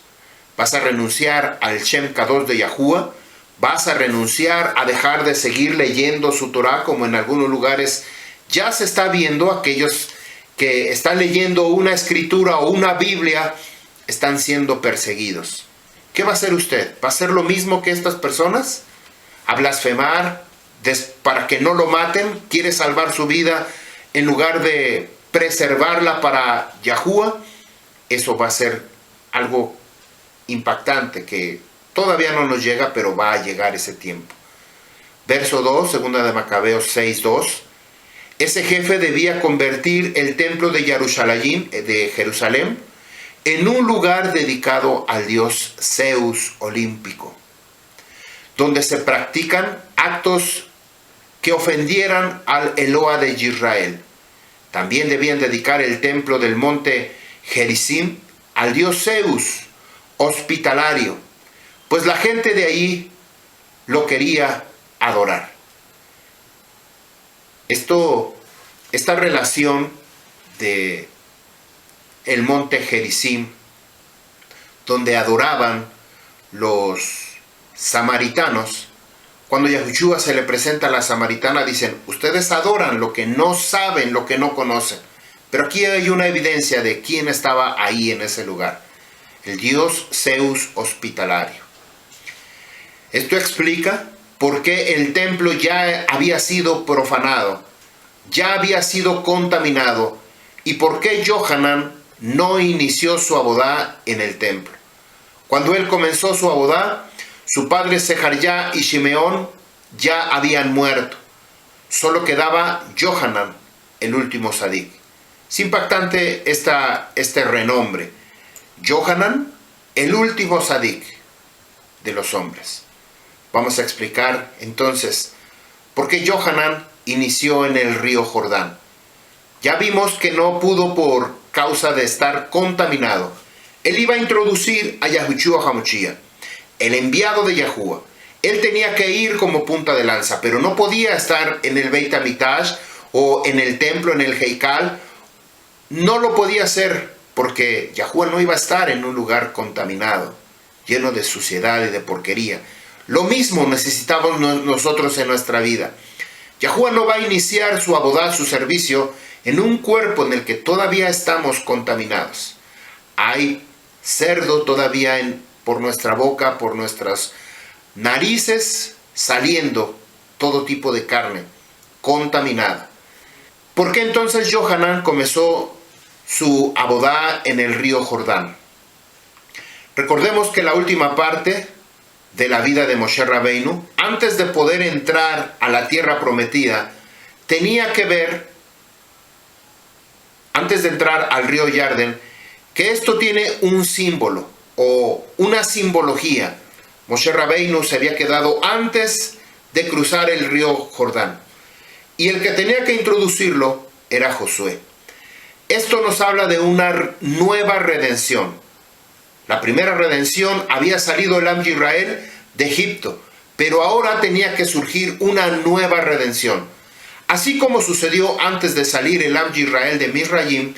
Vas a renunciar al Shem Kadosh de Yahuwah. Vas a renunciar a dejar de seguir leyendo su Torah, como en algunos lugares ya se está viendo. Aquellos que están leyendo una escritura o una Biblia están siendo perseguidos. ¿Qué va a hacer usted? ¿Va a hacer lo mismo que estas personas? ¿A blasfemar para que no lo maten? ¿Quiere salvar su vida en lugar de preservarla para Yahuwah? Eso va a ser algo impactante que todavía no nos llega, pero va a llegar ese tiempo. Verso 2, segunda de Macabeos 6:2. Ese jefe debía convertir el templo de Jerusalén en un lugar dedicado al dios Zeus olímpico, donde se practican actos que ofendieran al Eloa de Israel. También debían dedicar el templo del monte Gerizim al dios Zeus hospitalario, pues la gente de ahí lo quería adorar. Esta relación de el monte Gerizim, donde adoraban los samaritanos, cuando Yahushua se le presenta a la samaritana, dicen, ustedes adoran lo que no saben, lo que no conocen. Pero aquí hay una evidencia de quién estaba ahí en ese lugar. El dios Zeus hospitalario. Esto explica por qué el templo ya había sido profanado, ya había sido contaminado, y por qué Yohanan no inició su abodá en el templo. Cuando él comenzó su abodá, su padre Sejarjá y Shimeón ya habían muerto. Solo quedaba Yohanan, el último sadik. Es impactante este renombre. Yohanan, el último sadik de los hombres. Vamos a explicar entonces por qué Yohanan inició en el río Jordán. Ya vimos que no pudo por causa de estar contaminado. Él iba a introducir a Yahushua HaMashiach, el enviado de Yahuwah. Él tenía que ir como punta de lanza, pero no podía estar en el Beit HaMikdash o en el templo, en el Heikal. No lo podía hacer porque Yahuwah no iba a estar en un lugar contaminado, lleno de suciedad y de porquería. Lo mismo necesitamos nosotros en nuestra vida. Yahuwah no va a iniciar su abodá, su servicio, en un cuerpo en el que todavía estamos contaminados. Hay cerdo todavía por nuestra boca, por nuestras narices, saliendo todo tipo de carne contaminada. ¿Por qué entonces Yohanan comenzó su abodá en el río Jordán? Recordemos que la última parte de la vida de Moshe Rabbeinu, antes de poder entrar a la tierra prometida, tenía que ver, antes de entrar al río Yarden, que esto tiene un símbolo. o una simbología. Moshe Rabbeinu se había quedado antes de cruzar el río Jordán, y el que tenía que introducirlo era Josué. Esto nos habla de una nueva redención. La primera redención había salido el Am Yisrael de Egipto, pero ahora tenía que surgir una nueva redención. Así como sucedió antes de salir el Am Yisrael de Misraim,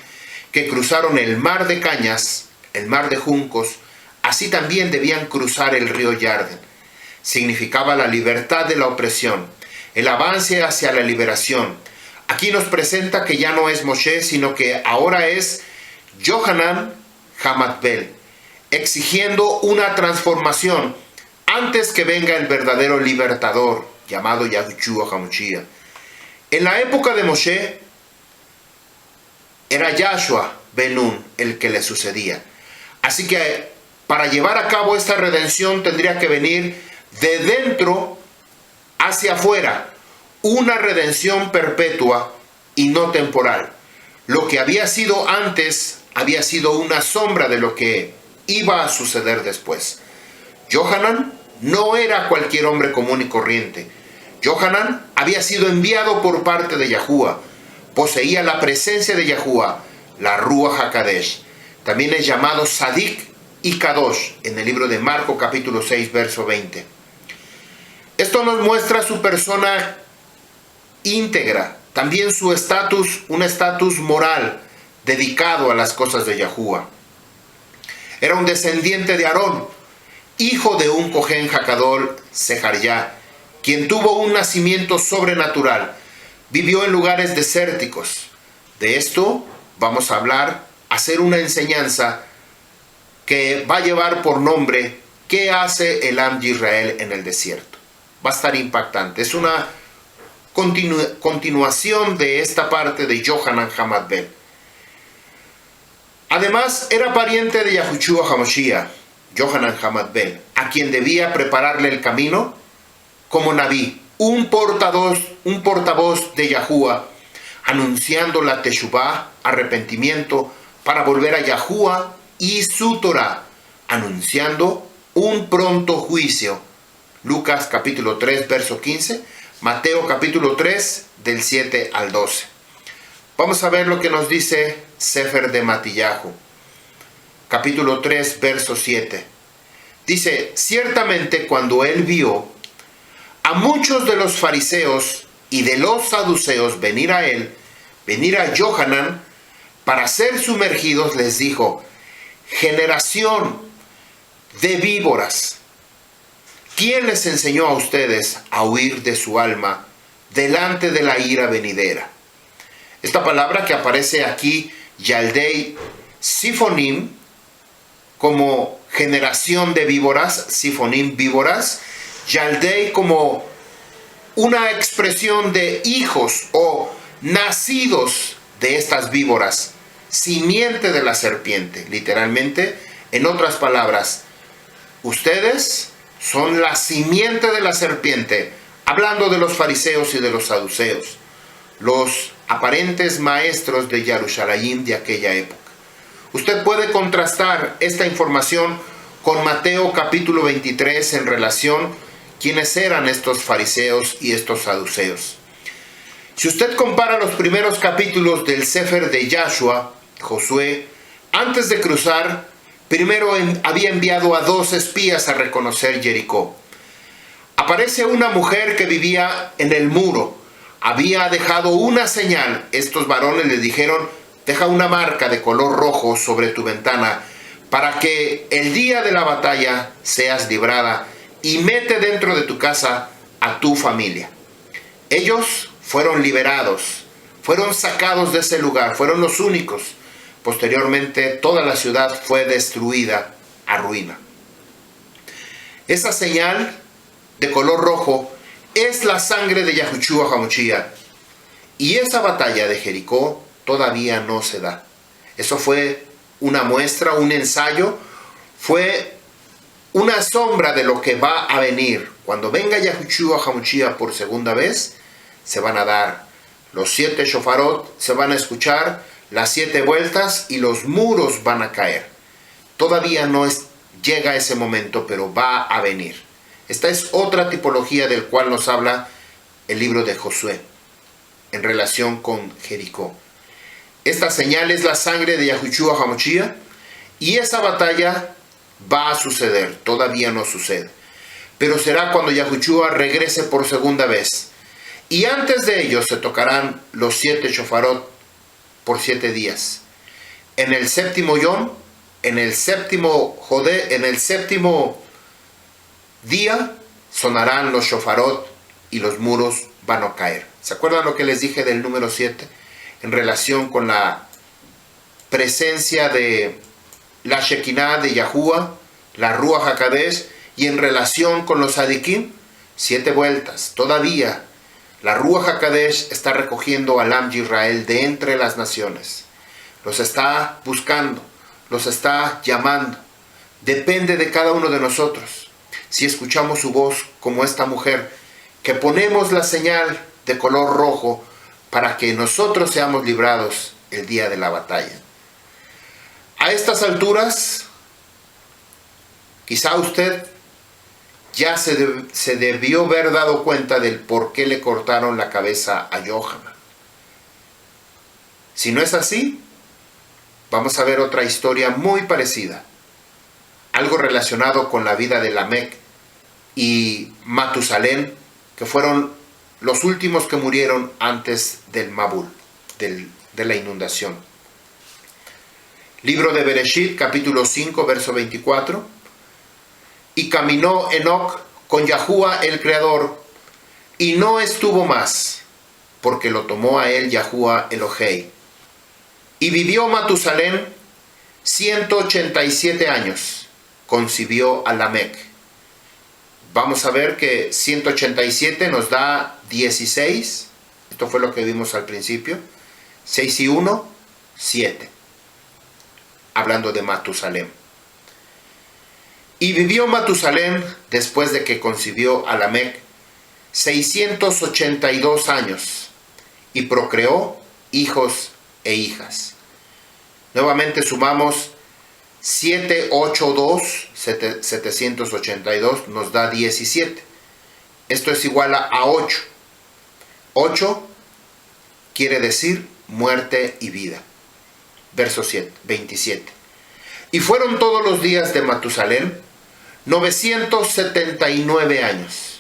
que cruzaron el mar de cañas, el mar de juncos, así también debían cruzar el río Yarden. Significaba la libertad de la opresión, el avance hacia la liberación. Aquí nos presenta que ya no es Moshe, sino que ahora es Yohanan Hamatbel, exigiendo una transformación antes que venga el verdadero libertador, llamado Yahushua HaMashiach. En la época de Moshe, era Yahshua ben Nun el que le sucedía. Así que para llevar a cabo esta redención tendría que venir de dentro hacia afuera, una redención perpetua y no temporal. Lo que había sido antes había sido una sombra de lo que iba a suceder después. Yohanan no era cualquier hombre común y corriente. Yohanan había sido enviado por parte de Yahuwah. Poseía la presencia de Yahuwah, la Ruach HaKadosh. También es llamado Sadik y Kadosh en el libro de Marcos capítulo 6, verso 20. Esto nos muestra su persona íntegra, también su estatus, un estatus moral dedicado a las cosas de Yahuwah. Era un descendiente de Aarón, hijo de un Cohen Hakadol Sejaryá, quien tuvo un nacimiento sobrenatural. Vivió en lugares desérticos. De esto vamos a hablar, hacer una enseñanza que va a llevar por nombre ¿qué hace el Am Yisrael en el desierto? Va a estar impactante. Es una continuación de esta parte de Yohanan Hamatbel. Además, era pariente de Yahushua HaMashiach, Yohanan Hamatbel, a quien debía prepararle el camino como Naví, un portavoz de Yahuwah, anunciando la Teshuvah, arrepentimiento, para volver a Yahuwah y su Torah, anunciando un pronto juicio. Lucas capítulo 3, verso 15, Mateo capítulo 3, del 7 al 12. Vamos a ver lo que nos dice Sefer de Matillahu, capítulo 3, verso 7. Dice, ciertamente cuando él vio a muchos de los fariseos y de los saduceos venir a Yohanan para ser sumergidos, les dijo, generación de víboras, ¿quién les enseñó a ustedes a huir de su alma delante de la ira venidera? Esta palabra que aparece aquí, Yaldei Sifonim, como generación de víboras, Sifonim víboras, Yaldei como una expresión de hijos o nacidos de estas víboras, simiente de la serpiente, literalmente. En otras palabras, ustedes son la simiente de la serpiente, hablando de los fariseos y de los saduceos, los aparentes maestros de Jerusalén de aquella época. Usted puede contrastar esta información con Mateo capítulo 23 en relación a quiénes eran estos fariseos y estos saduceos. Si usted compara los primeros capítulos del Sefer de Yahshua, Josué, antes de cruzar, primero había enviado a 2 espías a reconocer Jericó. Aparece una mujer que vivía en el muro. Había dejado una señal. Estos varones le dijeron, deja una marca de color rojo sobre tu ventana para que el día de la batalla seas librada y mete dentro de tu casa a tu familia. Ellos fueron liberados, fueron sacados de ese lugar, fueron los únicos. Posteriormente toda la ciudad fue destruida a ruina. Esa señal de color rojo es la sangre de Yahushua HaMashiach. Y esa batalla de Jericó todavía no se da. Eso fue una muestra, un ensayo, fue una sombra de lo que va a venir. Cuando venga Yahushua HaMashiach por segunda vez, se van a dar los 7 shofarot, se van a escuchar las 7 vueltas y los muros van a caer. Todavía no llega ese momento, pero va a venir. Esta es otra tipología del cual nos habla el libro de Josué en relación con Jericó. Esta señal es la sangre de Yahushua HaMashiach, y esa batalla va a suceder, todavía no sucede. Pero será cuando Yahushua regrese por segunda vez. Y antes de ello se tocarán los 7 shofarot por 7 días. En el séptimo yom, en el séptimo día, sonarán los shofarot y los muros van a caer. ¿Se acuerdan lo que les dije del número 7? En relación con la presencia de la Shekinah de Yahuwah, la Ruach HaKadosh, y en relación con los Sadikim, 7 vueltas. Todavía la Ruach HaKadosh está recogiendo al Am Yisrael de entre las naciones. Los está buscando, los está llamando. Depende de cada uno de nosotros. Si escuchamos su voz como esta mujer, que ponemos la señal de color rojo para que nosotros seamos librados el día de la batalla. A estas alturas, quizá usted ya se debió haber dado cuenta del por qué le cortaron la cabeza a Johanan. Si no es así, vamos a ver otra historia muy parecida. Algo relacionado con la vida de Lamec y Matusalén, que fueron los últimos que murieron antes del Mabul, de la inundación. Libro de Bereshit, capítulo 5, verso 24. Y caminó Enoc con Yahuwah el Creador, y no estuvo más, porque lo tomó a él Yahuwah Elohei. Y vivió Matusalén 187 años, concibió a Lamec. Vamos a ver que 187 nos da 16. Esto fue lo que vimos al principio. 6 y 1, 7. Hablando de Matusalén. Y vivió Matusalén, después de que concibió a Lamec, 682 años, y procreó hijos e hijas. Nuevamente sumamos 782, 782 nos da 17. Esto es igual a 8. 8 quiere decir muerte y vida. Verso 27. Y fueron todos los días de Matusalén 979 años,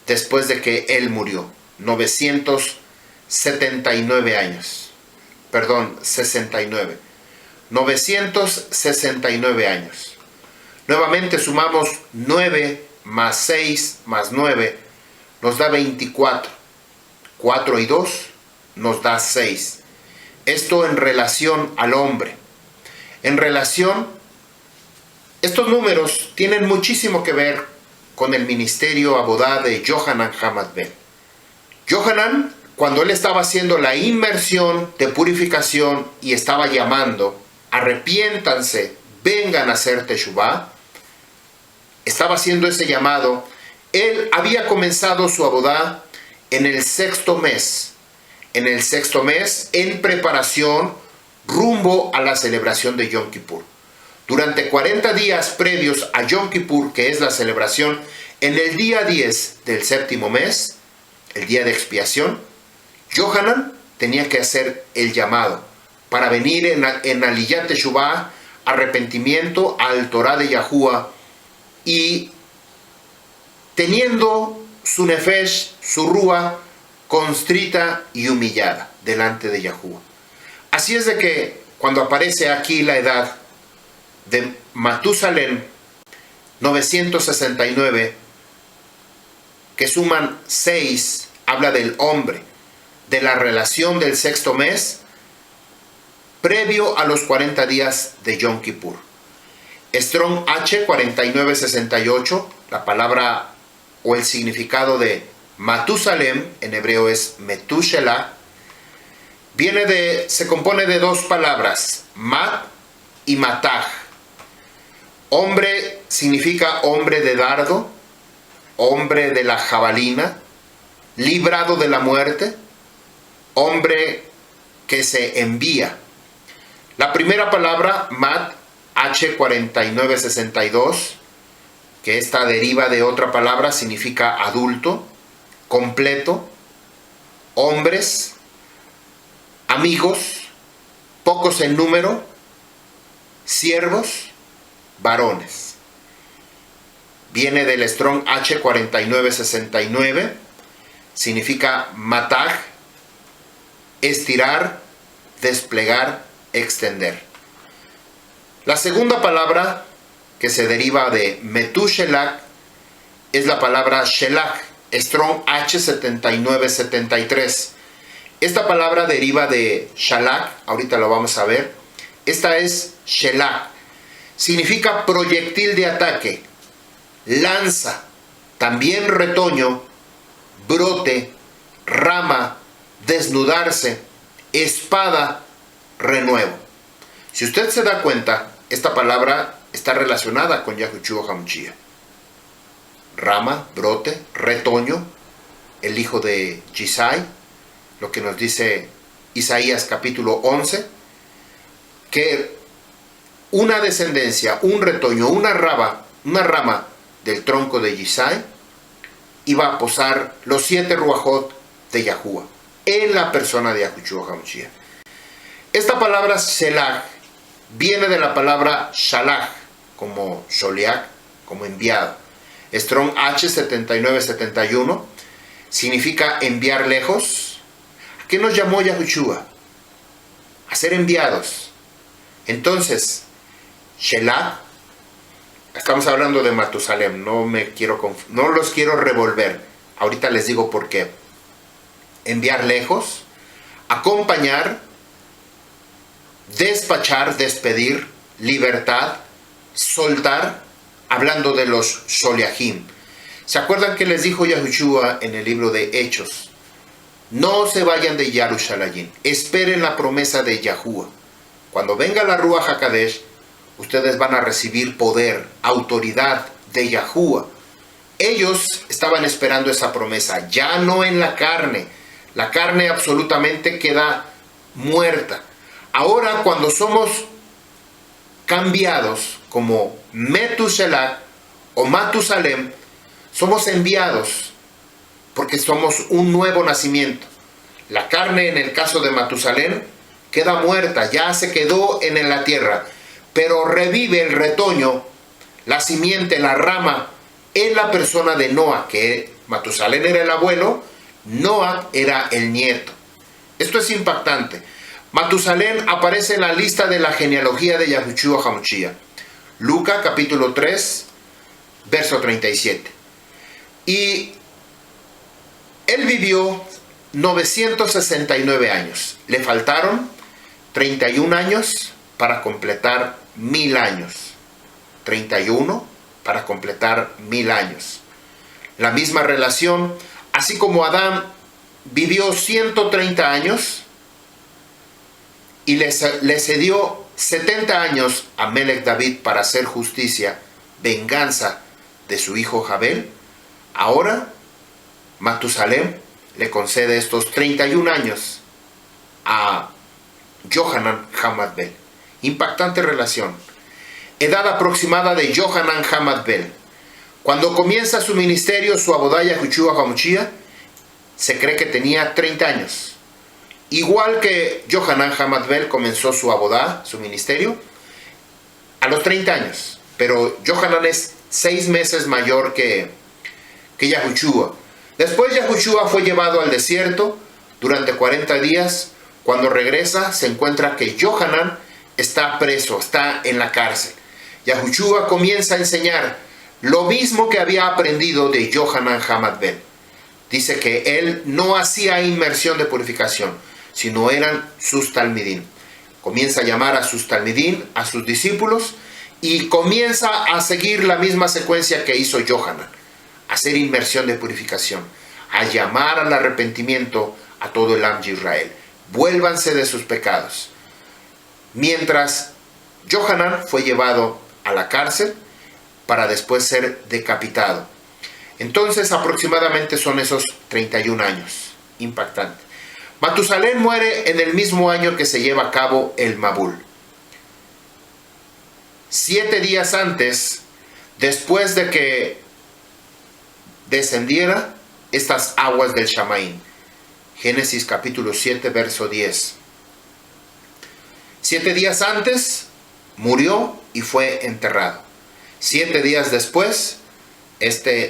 después de que él murió. 979 años. Perdón, 69. 969 años. Nuevamente sumamos 9 más 6 más 9 nos da 24. 4 y 2 nos da 6. Esto en relación al hombre. En relación, estos números tienen muchísimo que ver con el ministerio abodá de Johanan Hamad Ben. Johanan, cuando él estaba haciendo la inmersión de purificación y estaba llamando, arrepiéntanse, vengan a hacer teshuvá, estaba haciendo ese llamado. Él había comenzado su abodá en el 6º mes. En el 6º mes, en preparación rumbo a la celebración de Yom Kippur. Durante 40 días previos a Yom Kippur, que es la celebración, en el día 10 del 7º mes, el día de expiación, Johanan tenía que hacer el llamado para venir en Aliyat Teshuvah, arrepentimiento al Torah de Yahuwah, y teniendo su nefesh, su rúa, constrita y humillada delante de Yahuwah. Así es de que cuando aparece aquí la edad de Matusalén, 969, que suman 6, habla del hombre, de la relación del 6º mes, previo a los 40 días de Yom Kippur. Strong H 4968, la palabra o el significado de Matusalem, en hebreo es Metushelah, se compone de 2 palabras, Mat y Matach. Hombre significa hombre de dardo, hombre de la jabalina, librado de la muerte, hombre que se envía. La primera palabra, Mat, H4962, que esta deriva de otra palabra, significa adulto, completo, hombres, amigos, pocos en número, siervos, varones. Viene del Strong H4969, significa matag, estirar, desplegar, extender. La segunda palabra que se deriva de Metushelach es la palabra Shelach, Strong H7973. Esta palabra deriva de Shalach, ahorita lo vamos a ver. Esta es Shelach, significa proyectil de ataque, lanza, también retoño, brote, rama, desnudarse, espada, renuevo. Si usted se da cuenta, esta palabra está relacionada con Yahushua HaMashiach. Rama, brote, retoño, el hijo de Yisai, lo que nos dice Isaías capítulo 11, que una descendencia, un retoño, una rama del tronco de Yisai iba a posar los 7 ruajot de Yahuwah en la persona de Yahushua HaMashiach. Esta palabra Shelach viene de la palabra Shalach, como Sholiach, como enviado. Strong H7971 significa enviar lejos. ¿A qué nos llamó Yahushua? A ser enviados. Entonces, Shelach, estamos hablando de Matusalem, no los quiero revolver. Ahorita les digo por qué. Enviar lejos, acompañar, despachar, despedir, libertad, soltar, hablando de los Sholiachim. ¿Se acuerdan que les dijo Yahushua en el libro de Hechos? No se vayan de Yarushalayim, esperen la promesa de Yahuwah. Cuando venga la Ruach HaKadosh, ustedes van a recibir poder, autoridad de Yahuwah. Ellos estaban esperando esa promesa, ya no en la carne. La carne absolutamente queda muerta. Ahora, cuando somos cambiados como Metushelach o Matusalem, somos enviados porque somos un nuevo nacimiento. La carne, en el caso de Matusalem, queda muerta, ya se quedó en la tierra, pero revive el retoño, la simiente, la rama, en la persona de Noah, que Matusalem era el abuelo, Noah era el nieto. Esto es impactante. Matusalem aparece en la lista de la genealogía de Yahushua HaMashiach. Lucas capítulo 3, verso 37. Y él vivió 969 años. Le faltaron 31 años para completar 1000 años. 31 para completar 1000 años. La misma relación, así como Adán vivió 130 años y le cedió 70 años a Melech David para hacer justicia, venganza de su hijo Jabel, ahora Matusalem le concede estos 31 años a Yohanan Hamadbel. Impactante relación. Edad aproximada de Yohanan Hamadbel. Cuando comienza su ministerio, su abodá Yahushua HaMashiach, se cree que tenía 30 años. Igual que Yohanan Hamadbel comenzó su abodá, su ministerio, a los 30 años. Pero Yohanan es 6 meses mayor que Yahushua. Después Yahushua fue llevado al desierto durante 40 días. Cuando regresa, se encuentra que Yohanan está preso, está en la cárcel. Yahushua comienza a enseñar lo mismo que había aprendido de Yohanan Hamadbel. Dice que él no hacía inmersión de purificación, sino eran sus talmidín. Comienza a llamar a sus talmidín, a sus discípulos, y comienza a seguir la misma secuencia que hizo Yohanan. Hacer inmersión de purificación, a llamar al arrepentimiento a todo el Am de Israel. Vuélvanse de sus pecados. Mientras Yohanan fue llevado a la cárcel para después ser decapitado. Entonces aproximadamente son esos 31 años. Impactante. Matusalem muere en el mismo año que se lleva a cabo el Mabul. 7 días antes, después de que descendiera estas aguas del Shamaín. Génesis capítulo 7, verso 10. 7 días antes murió y fue enterrado. 7 días después,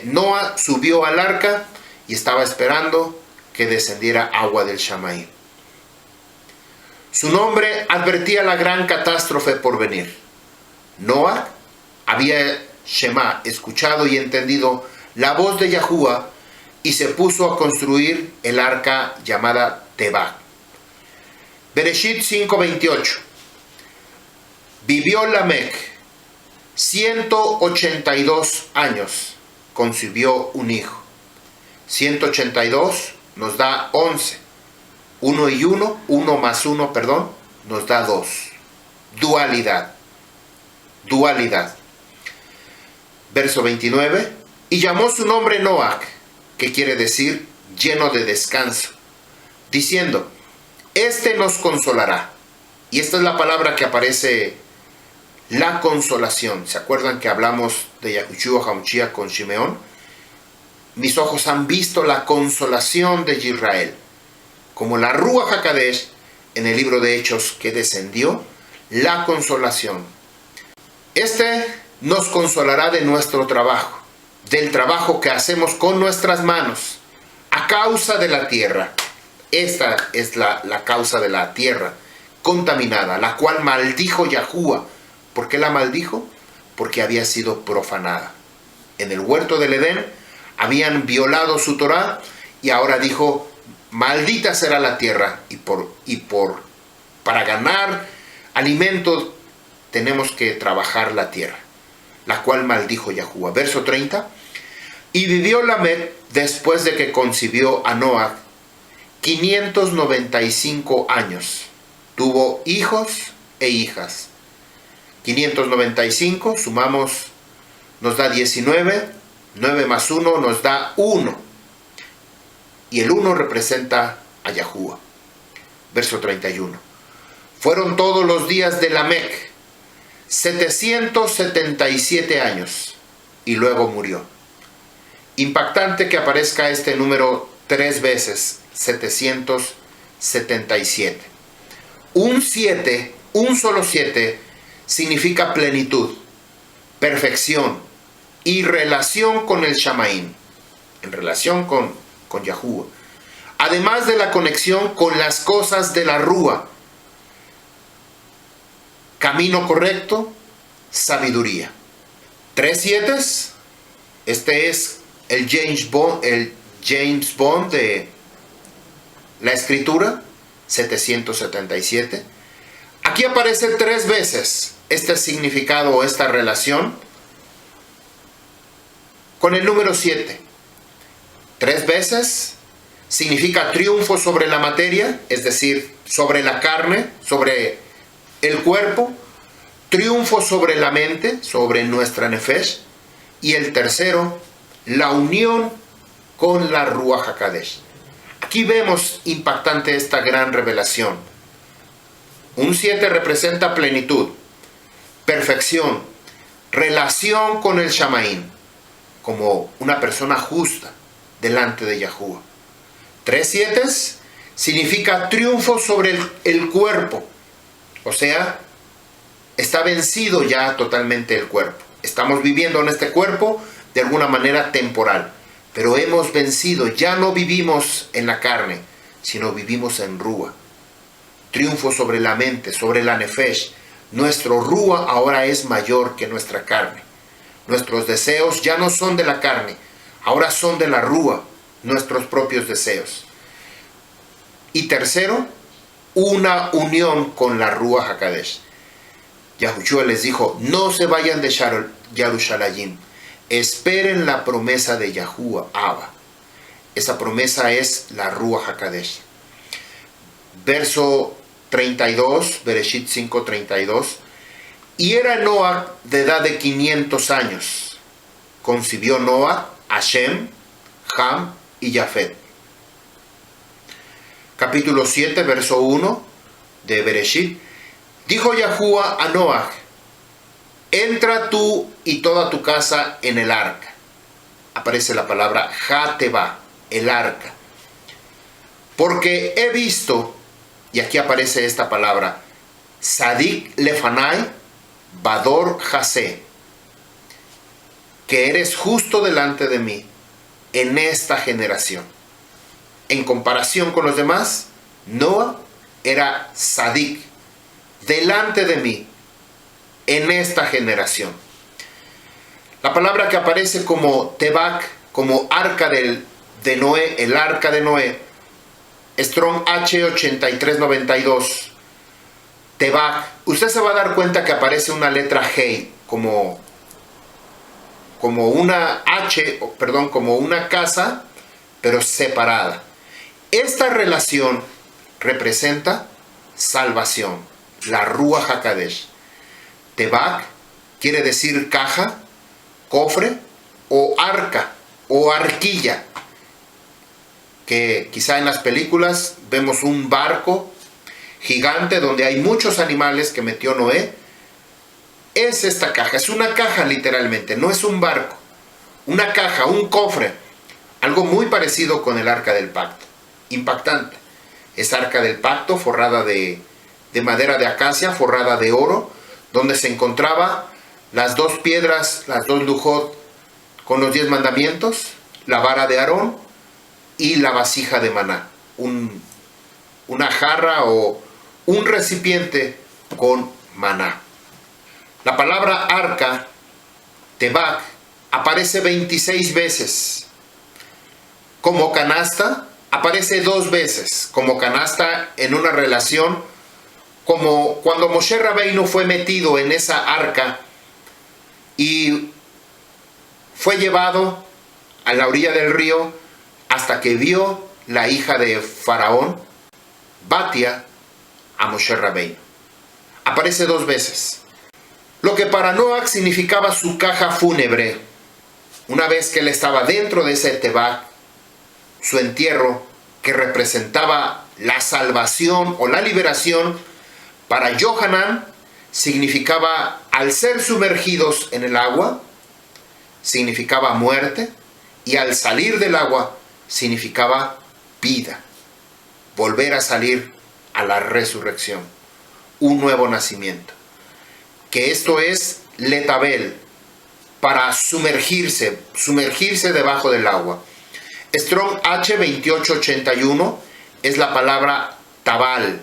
Noah subió al arca y estaba esperando que descendiera agua del Shamaín. Su nombre advertía la gran catástrofe por venir. Noah había escuchado y entendido la voz de Yahuwah y se puso a construir el arca llamada Tebá. Bereshit 5:28. Vivió Lamec 182 años, concibió un hijo. 182 nos da 11. 1 más 1, nos da 2. Dualidad. Verso 29. Y llamó su nombre Noach, que quiere decir lleno de descanso, diciendo, este nos consolará. Y esta es la palabra que aparece, la consolación. ¿Se acuerdan que hablamos de Yahushua HaMashiach con Shimeón? Mis ojos han visto la consolación de Israel, como la Ruach HaKadosh en el libro de Hechos que descendió, la consolación. Nos consolará de nuestro trabajo, del trabajo que hacemos con nuestras manos, a causa de la tierra. Esta es la causa de la tierra contaminada, la cual maldijo Yahuwah. ¿Por qué la maldijo? Porque había sido profanada. En el huerto del Edén habían violado su Torah y ahora dijo, maldita será la tierra, para ganar alimento tenemos que trabajar la tierra, la cual maldijo Yahuwah. Verso 30. Y vivió Lamec después de que concibió a Noah 595 años. Tuvo hijos e hijas. 595, sumamos, nos da 19. 9 más 1 nos da 1. Y el 1 representa a Yahuwah. Verso 31. Fueron todos los días de Lamec 777 años y luego murió. Impactante que aparezca este número 3 veces, 777. Un solo 7, significa plenitud, perfección y relación con el Shamaín, en relación con Yahuwah. Además de la conexión con las cosas de la Rúa, camino correcto, sabiduría. 3 7, este es el James Bond de la escritura, 777. Aquí aparece 3 veces este significado o esta relación con el número 7. 3 veces significa triunfo sobre la materia, es decir, sobre la carne, sobre el cuerpo, triunfo sobre la mente, sobre nuestra nefesh, y el tercero, la unión con la Ruach HaKadosh. Aquí vemos impactante esta gran revelación. Un 7 representa plenitud, perfección, relación con el Shamaín, como una persona justa delante de Yahuwah. 3 7 significa triunfo sobre el cuerpo, o sea, está vencido ya totalmente el cuerpo. Estamos viviendo en este cuerpo de alguna manera temporal, pero hemos vencido, ya no vivimos en la carne, sino vivimos en Rúa. Triunfo sobre la mente, sobre la nefesh. Nuestro Rúa ahora es mayor que nuestra carne. Nuestros deseos ya no son de la carne, ahora son de la Rúa, nuestros propios deseos. Y tercero, una unión con la Ruach HaKadosh. Yahushua les dijo, no se vayan de Yerushalayim, esperen la promesa de Yahuwah, Abba. Esa promesa es la Ruach HaKadosh. Verso 32, Bereshit 5:32. Y era Noah de edad de 500 años. Concibió Noah a Shem, Ham y Jafet. Capítulo 7, verso 1 de Bereshit. Dijo Yahuwah a Noah, entra tú y toda tu casa en el arca. Aparece la palabra Jateba, el arca. Porque he visto, y aquí aparece esta palabra, Sadik Lefanai, Bador Jasé, que eres justo delante de mí en esta generación. En comparación con los demás, Noah era Sadik, delante de mí en esta generación. La palabra que aparece como Tebak, como arca de Noé, el arca de Noé, Strong H8392, Tebak, usted se va a dar cuenta que aparece una letra Hei, como una H, perdón, como una casa, pero separada. Esta relación representa salvación, la Ruach HaKodesh. Tebak quiere decir caja, cofre o arca o arquilla, que quizá en las películas vemos un barco gigante donde hay muchos animales que metió Noé. Es esta caja, es una caja literalmente, no es un barco, una caja, un cofre, algo muy parecido con el arca del pacto, impactante. Es arca del pacto forrada de madera de acacia, forrada de oro, donde se encontraba las dos piedras, las dos lujot con los 10 mandamientos, la vara de Aarón y la vasija de maná, una jarra o un recipiente con maná. La palabra arca, Tebak, aparece 26 veces. Como canasta, aparece 2 veces. Como canasta en una relación, como cuando Moshe Rabbeinu fue metido en esa arca y fue llevado a la orilla del río hasta que vio la hija de Faraón, Batia, a Moshe Rabbeinu. Aparece 2 veces. Lo que para Noach significaba su caja fúnebre. Una vez que él estaba dentro de ese Tebak, su entierro, que representaba la salvación o la liberación, para Yohanan significaba, al ser sumergidos en el agua, significaba muerte, y al salir del agua significaba vida, volver a salir a la resurrección, un nuevo nacimiento. Que esto es letabel, para sumergirse debajo del agua. Strong H2881 es la palabra tabal,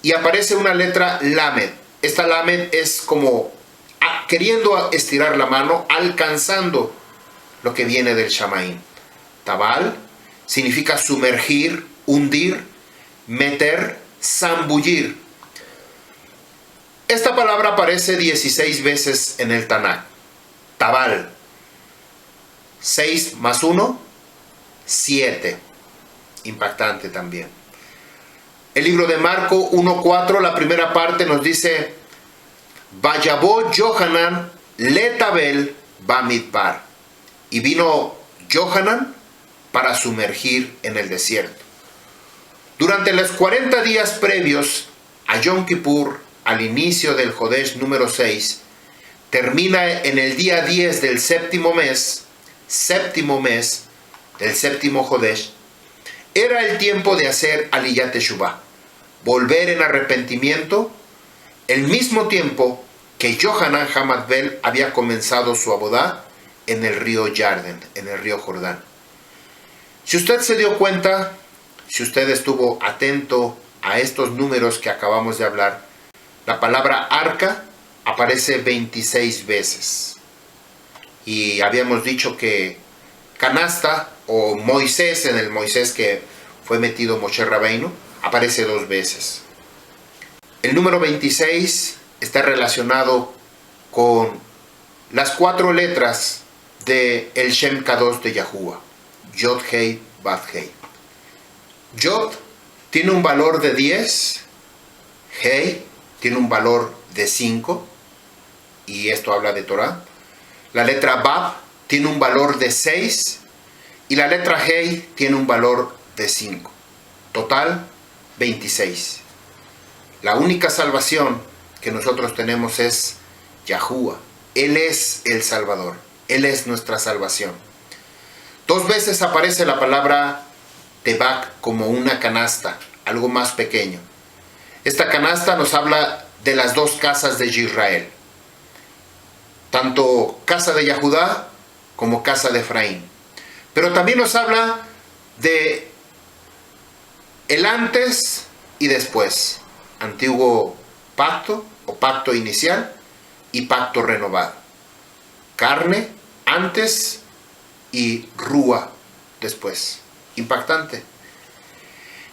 y aparece una letra lamed. Esta lamed es como queriendo estirar la mano, alcanzando lo que viene del Shamaim. Tabal significa sumergir, hundir, meter, zambullir. Esta palabra aparece 16 veces en el Tanakh. Tabal. 6 más 1, 7. Impactante también. El libro de Marco 1:4, la primera parte nos dice: Vayabó Yohanan letabel bamidbar. Y vino Yohanan para sumergir en el desierto. Durante los 40 días previos a Yom Kippur, al inicio del Jodesh número 6, termina en el día 10 del séptimo mes del séptimo Jodesh. Era el tiempo de hacer Aliyat Teshuvah, volver en arrepentimiento, el mismo tiempo que Yohanan Hamadbel había comenzado su abodá en el río Yarden, en el río Jordán. Si usted se dio cuenta, si usted estuvo atento a estos números que acabamos de hablar, la palabra arca aparece 26 veces. Y habíamos dicho que canasta o Moisés, en el Moisés que fue metido Moshe Rabbeinu, aparece 2 veces. El número 26 está relacionado con las 4 letras de el Shem Kadosh de Yahuwah, Yod Hei Bad Hei. Yod tiene un valor de 10, Hei tiene un valor de 5, y esto habla de Torah. La letra Bab tiene un valor de 6, y la letra Hei tiene un valor de 5. Total, 26. La única salvación que nosotros tenemos es Yahuwah. Él es el Salvador. Él es nuestra salvación. 2 veces aparece la palabra Tebak como una canasta, algo más pequeño. Esta canasta nos habla de las 2 casas de Israel, tanto casa de Yahudá como casa de Efraín. Pero también nos habla de el antes y después, antiguo pacto o pacto inicial y pacto renovado. Carne antes y rúa después. Impactante.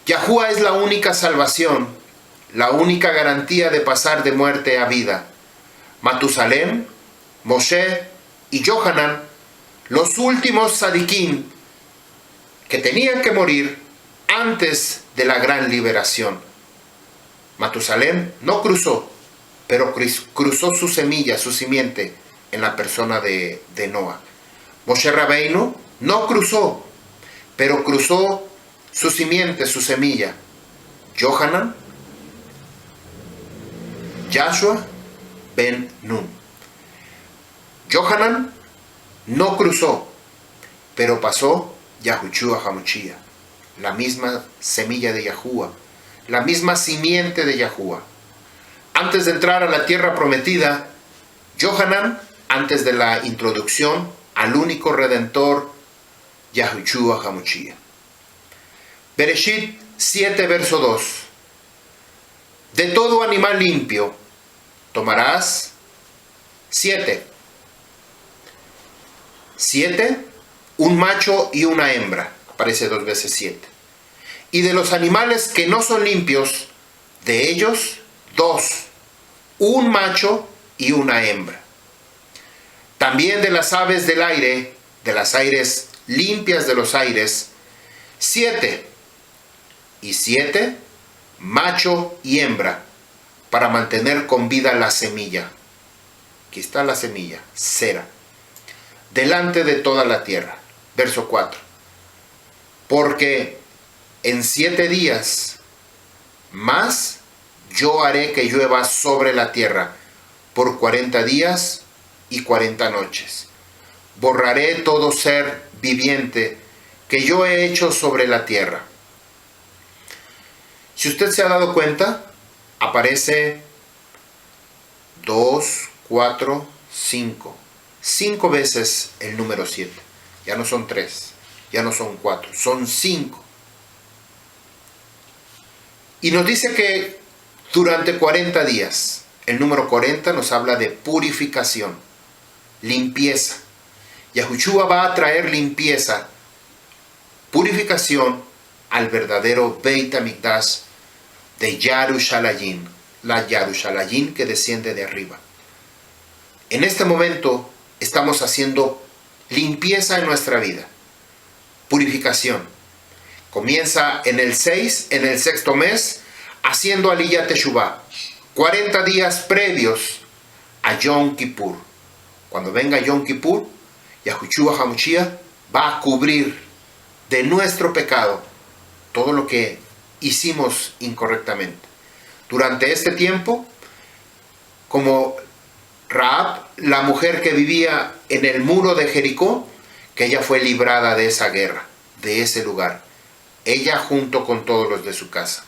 Yahuwah es la única salvación, la única garantía de pasar de muerte a vida. Matusalem, Moshe y Yohanan, los últimos tzadikim que tenían que morir antes de la gran liberación. Matusalem no cruzó, pero cruzó su semilla, su simiente, en la persona de Noah. Moshe Rabbeinu no cruzó, pero cruzó su simiente, su semilla. Yohanan, Yahshua ben Nun. Yohanan no cruzó, pero pasó Yahushua HaMashiach, la misma semilla de Yahuwah, la misma simiente de Yahuwah. Antes de entrar a la tierra prometida, Yohanan, antes de la introducción al único Redentor, Yahushua HaMashiach. Bereshit 7, verso 2. De todo animal limpio tomarás 7, un macho y una hembra. Aparece 2 veces 7. Y de los animales que no son limpios, de ellos 2, un macho y una hembra. También de las aves del aire, de las aires limpias de los aires, 7, y 7, macho y hembra, para mantener con vida la semilla. Aquí está la semilla, cera, delante de toda la tierra. Verso 4. Porque en 7 días más yo haré que llueva sobre la tierra por 40 días y 40 noches. Borraré todo ser viviente que yo he hecho sobre la tierra. Si usted se ha dado cuenta, aparece 2, 4, 5. 5 veces el número 7. Ya no son 3, ya no son 4, son 5. Y nos dice que durante 40 días, el número 40 nos habla de purificación, limpieza. Yahushua va a traer limpieza, purificación al verdadero Beit HaMikdash de Yarushalayim, la Yarushalayim que desciende de arriba. En este momento estamos haciendo limpieza en nuestra vida, purificación. Comienza en el 6, en el 6º mes, haciendo Aliyat Teshuvah, 40 días previos a Yom Kippur. Cuando venga Yom Kippur, Yahushua HaMashiach va a cubrir de nuestro pecado todo lo que hicimos incorrectamente. Durante este tiempo, como Rahab, la mujer que vivía en el muro de Jericó, que ella fue librada de esa guerra, de ese lugar. Ella junto con todos los de su casa.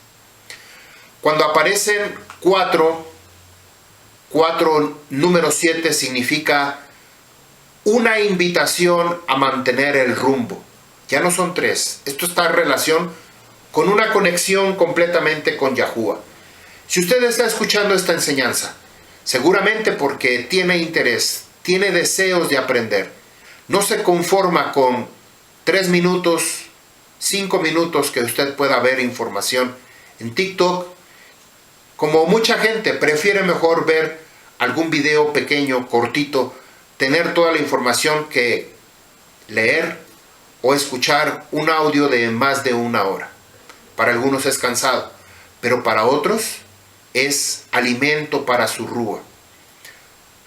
Cuando aparecen 4, número 7 significa una invitación a mantener el rumbo. Ya no son 3. Esto está en relación con una conexión completamente con Yahuwah. Si usted está escuchando esta enseñanza, seguramente porque tiene interés, tiene deseos de aprender, no se conforma con 3 minutos, 5 minutos que usted pueda ver información en TikTok. Como mucha gente prefiere mejor ver algún video pequeño, cortito, tener toda la información que leer o escuchar un audio de más de 1 hora. Para algunos es cansado, pero para otros es alimento para su rúa.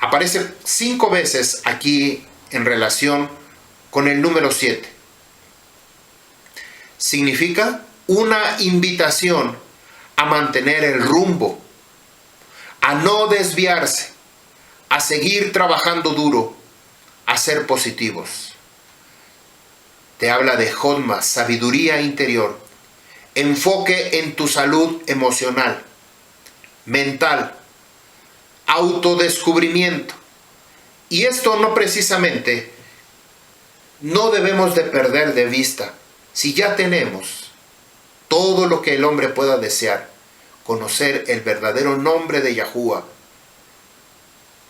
Aparece 5 veces aquí en relación con el número 7. Significa una invitación a mantener el rumbo, a no desviarse, a seguir trabajando duro, a ser positivos. Te habla de Jodma, sabiduría interior, enfoque en tu salud emocional, mental, autodescubrimiento. Y esto no precisamente, no debemos de perder de vista, si ya tenemos todo lo que el hombre pueda desear, conocer el verdadero nombre de Yahuwah.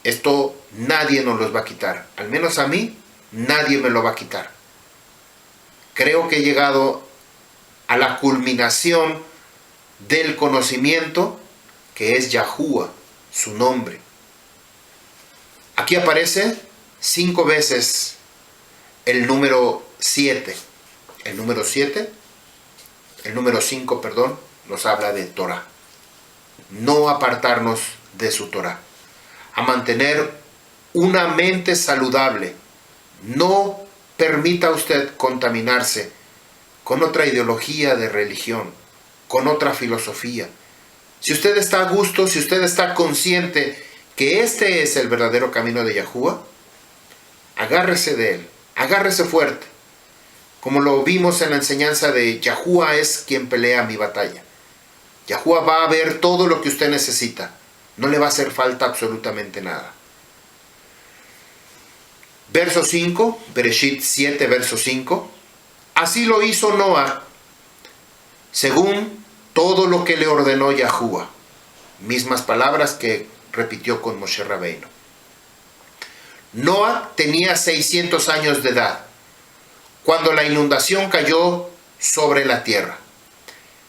Esto nadie nos los va a quitar, al menos a mí, nadie me lo va a quitar. Creo que he llegado a la culminación del conocimiento que es Yahuwah, su nombre. Aquí aparece 5 veces el número 7. El número 7, el número 5, perdón, nos habla de Torah. No apartarnos de su Torah. A mantener una mente saludable. No permita usted contaminarse con otra ideología de religión, con otra filosofía. Si usted está a gusto, si usted está consciente que este es el verdadero camino de Yahuwah, agárrese de él, agárrese fuerte. Como lo vimos en la enseñanza de Yahuwah es quien pelea mi batalla. Yahuwah va a ver todo lo que usted necesita. No le va a hacer falta absolutamente nada. Verso 5, Bereshit 7, verso 5. Así lo hizo Noah, según todo lo que le ordenó Yahuwah. Mismas palabras que repitió con Moshe Rabbeinu. Noah tenía 600 años de edad cuando la inundación cayó sobre la tierra.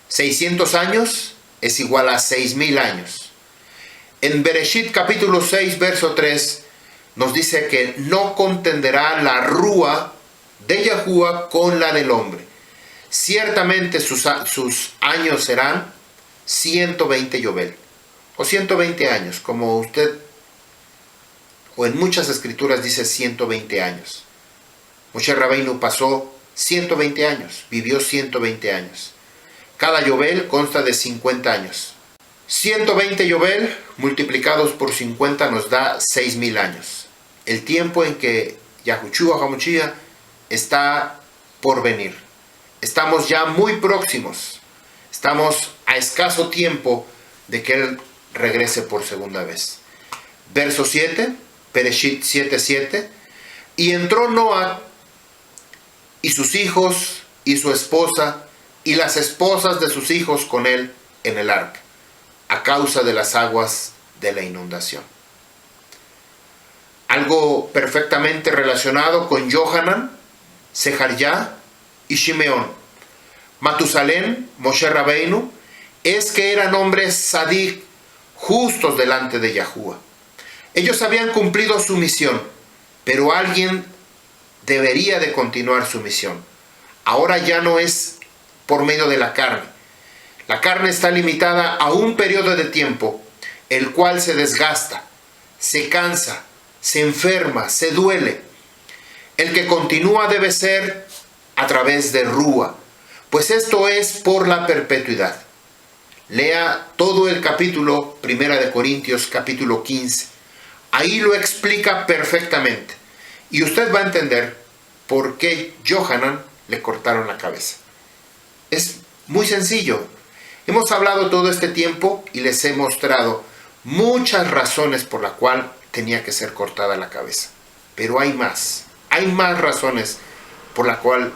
600 años es igual a 6,000 años. En Bereshit capítulo 6, verso 3, nos dice que no contenderá la rúa de Yahuwah con la del hombre. Ciertamente sus años serán 120 yobel, o 120 años, como usted, o en muchas escrituras dice 120 años. Moshe Rabbeinu pasó 120 años, vivió 120 años. Cada yobel consta de 50 años. 120 yobel multiplicados por 50 nos da 6,000 años. El tiempo en que Yahushua HaMashiach está por venir. Estamos ya muy próximos. Estamos a escaso tiempo de que Él regrese por segunda vez. Verso 7, Bereshit 7:7. Y entró Noah y sus hijos y su esposa y las esposas de sus hijos con él en el arca, a causa de las aguas de la inundación. Algo perfectamente relacionado con Yohanan, Sejarjá y Shimeón. Matusalén, Moshe Rabbeinu, es que eran hombres sadik, justos delante de Yahuwah. Ellos habían cumplido su misión, pero alguien debería de continuar su misión. Ahora ya no es por medio de la carne. La carne está limitada a un periodo de tiempo, el cual se desgasta, se cansa, se enferma, se duele. El que continúa debe ser a través de Rúa, pues esto es por la perpetuidad. Lea todo el capítulo 1 de Corintios, capítulo 15. Ahí lo explica perfectamente. Y usted va a entender por qué Yohanan le cortaron la cabeza. Es muy sencillo. Hemos hablado todo este tiempo y les he mostrado muchas razones por las cuales tenía que ser cortada la cabeza. Pero hay más. Hay más razones por las cuales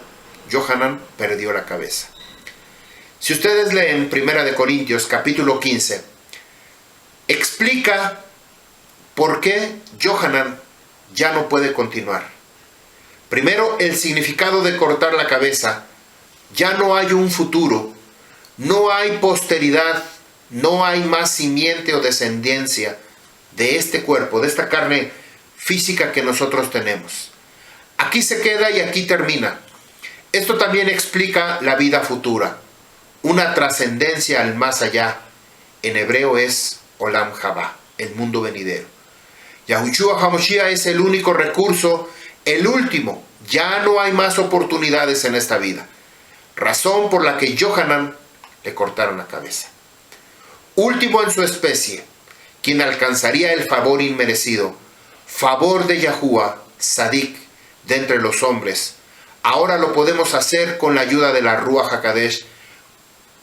Yohanan perdió la cabeza. Si ustedes leen 1 de Corintios capítulo 15, explica por qué Yohanan ya no puede continuar. Primero, el significado de cortar la cabeza. Ya no hay un futuro, no hay posteridad, no hay más simiente o descendencia de este cuerpo, de esta carne física que nosotros tenemos. Aquí se queda y aquí termina. Esto también explica la vida futura, una trascendencia al más allá. En hebreo es Olam Haba, el mundo venidero. Yahushua HaMashiach es el único recurso, el último. Ya no hay más oportunidades en esta vida. Razón por la que Yohanan le cortaron la cabeza. Último en su especie, quien alcanzaría el favor inmerecido, favor de Yahuwah, Sadik, de entre los hombres. Ahora lo podemos hacer con la ayuda de la Ruach HaKadosh,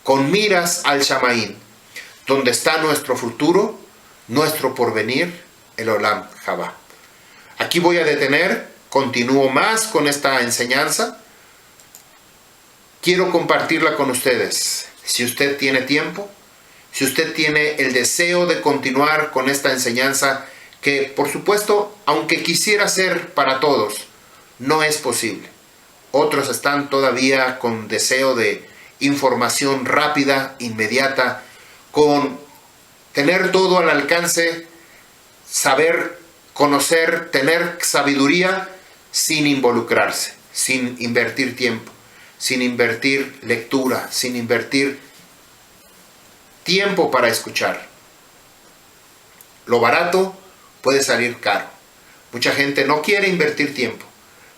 con miras al Shamaín, donde está nuestro futuro, nuestro porvenir, el Olam Jabá. Aquí voy a detener, continúo más con esta enseñanza. Quiero compartirla con ustedes. Si usted tiene tiempo, si usted tiene el deseo de continuar con esta enseñanza, que por supuesto, aunque quisiera ser para todos, no es posible. Otros están todavía con deseo de información rápida, inmediata, con tener todo al alcance, saber, conocer, tener sabiduría sin involucrarse, sin invertir tiempo, sin invertir lectura, sin invertir tiempo para escuchar. Lo barato puede salir caro. Mucha gente no quiere invertir tiempo.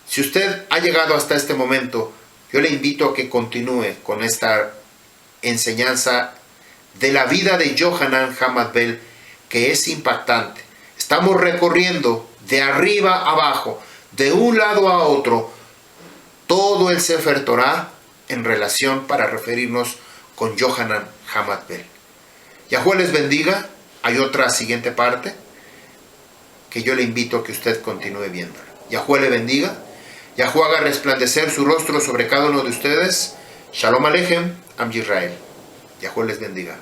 Si usted ha llegado hasta este momento, yo le invito a que continúe con esta enseñanza de la vida de Yohanan Hamad Bell, que es impactante. Estamos recorriendo de arriba a abajo, de un lado a otro, todo el Sefer Torah en relación para referirnos con Yohanan Hamad Bell. Yahuwah les bendiga. Hay otra siguiente parte que yo le invito a que usted continúe viéndola. Yahuwah le bendiga. Yahuwah haga resplandecer su rostro sobre cada uno de ustedes. Shalom Aleichem, Am Yisrael. Yahuwah les bendiga.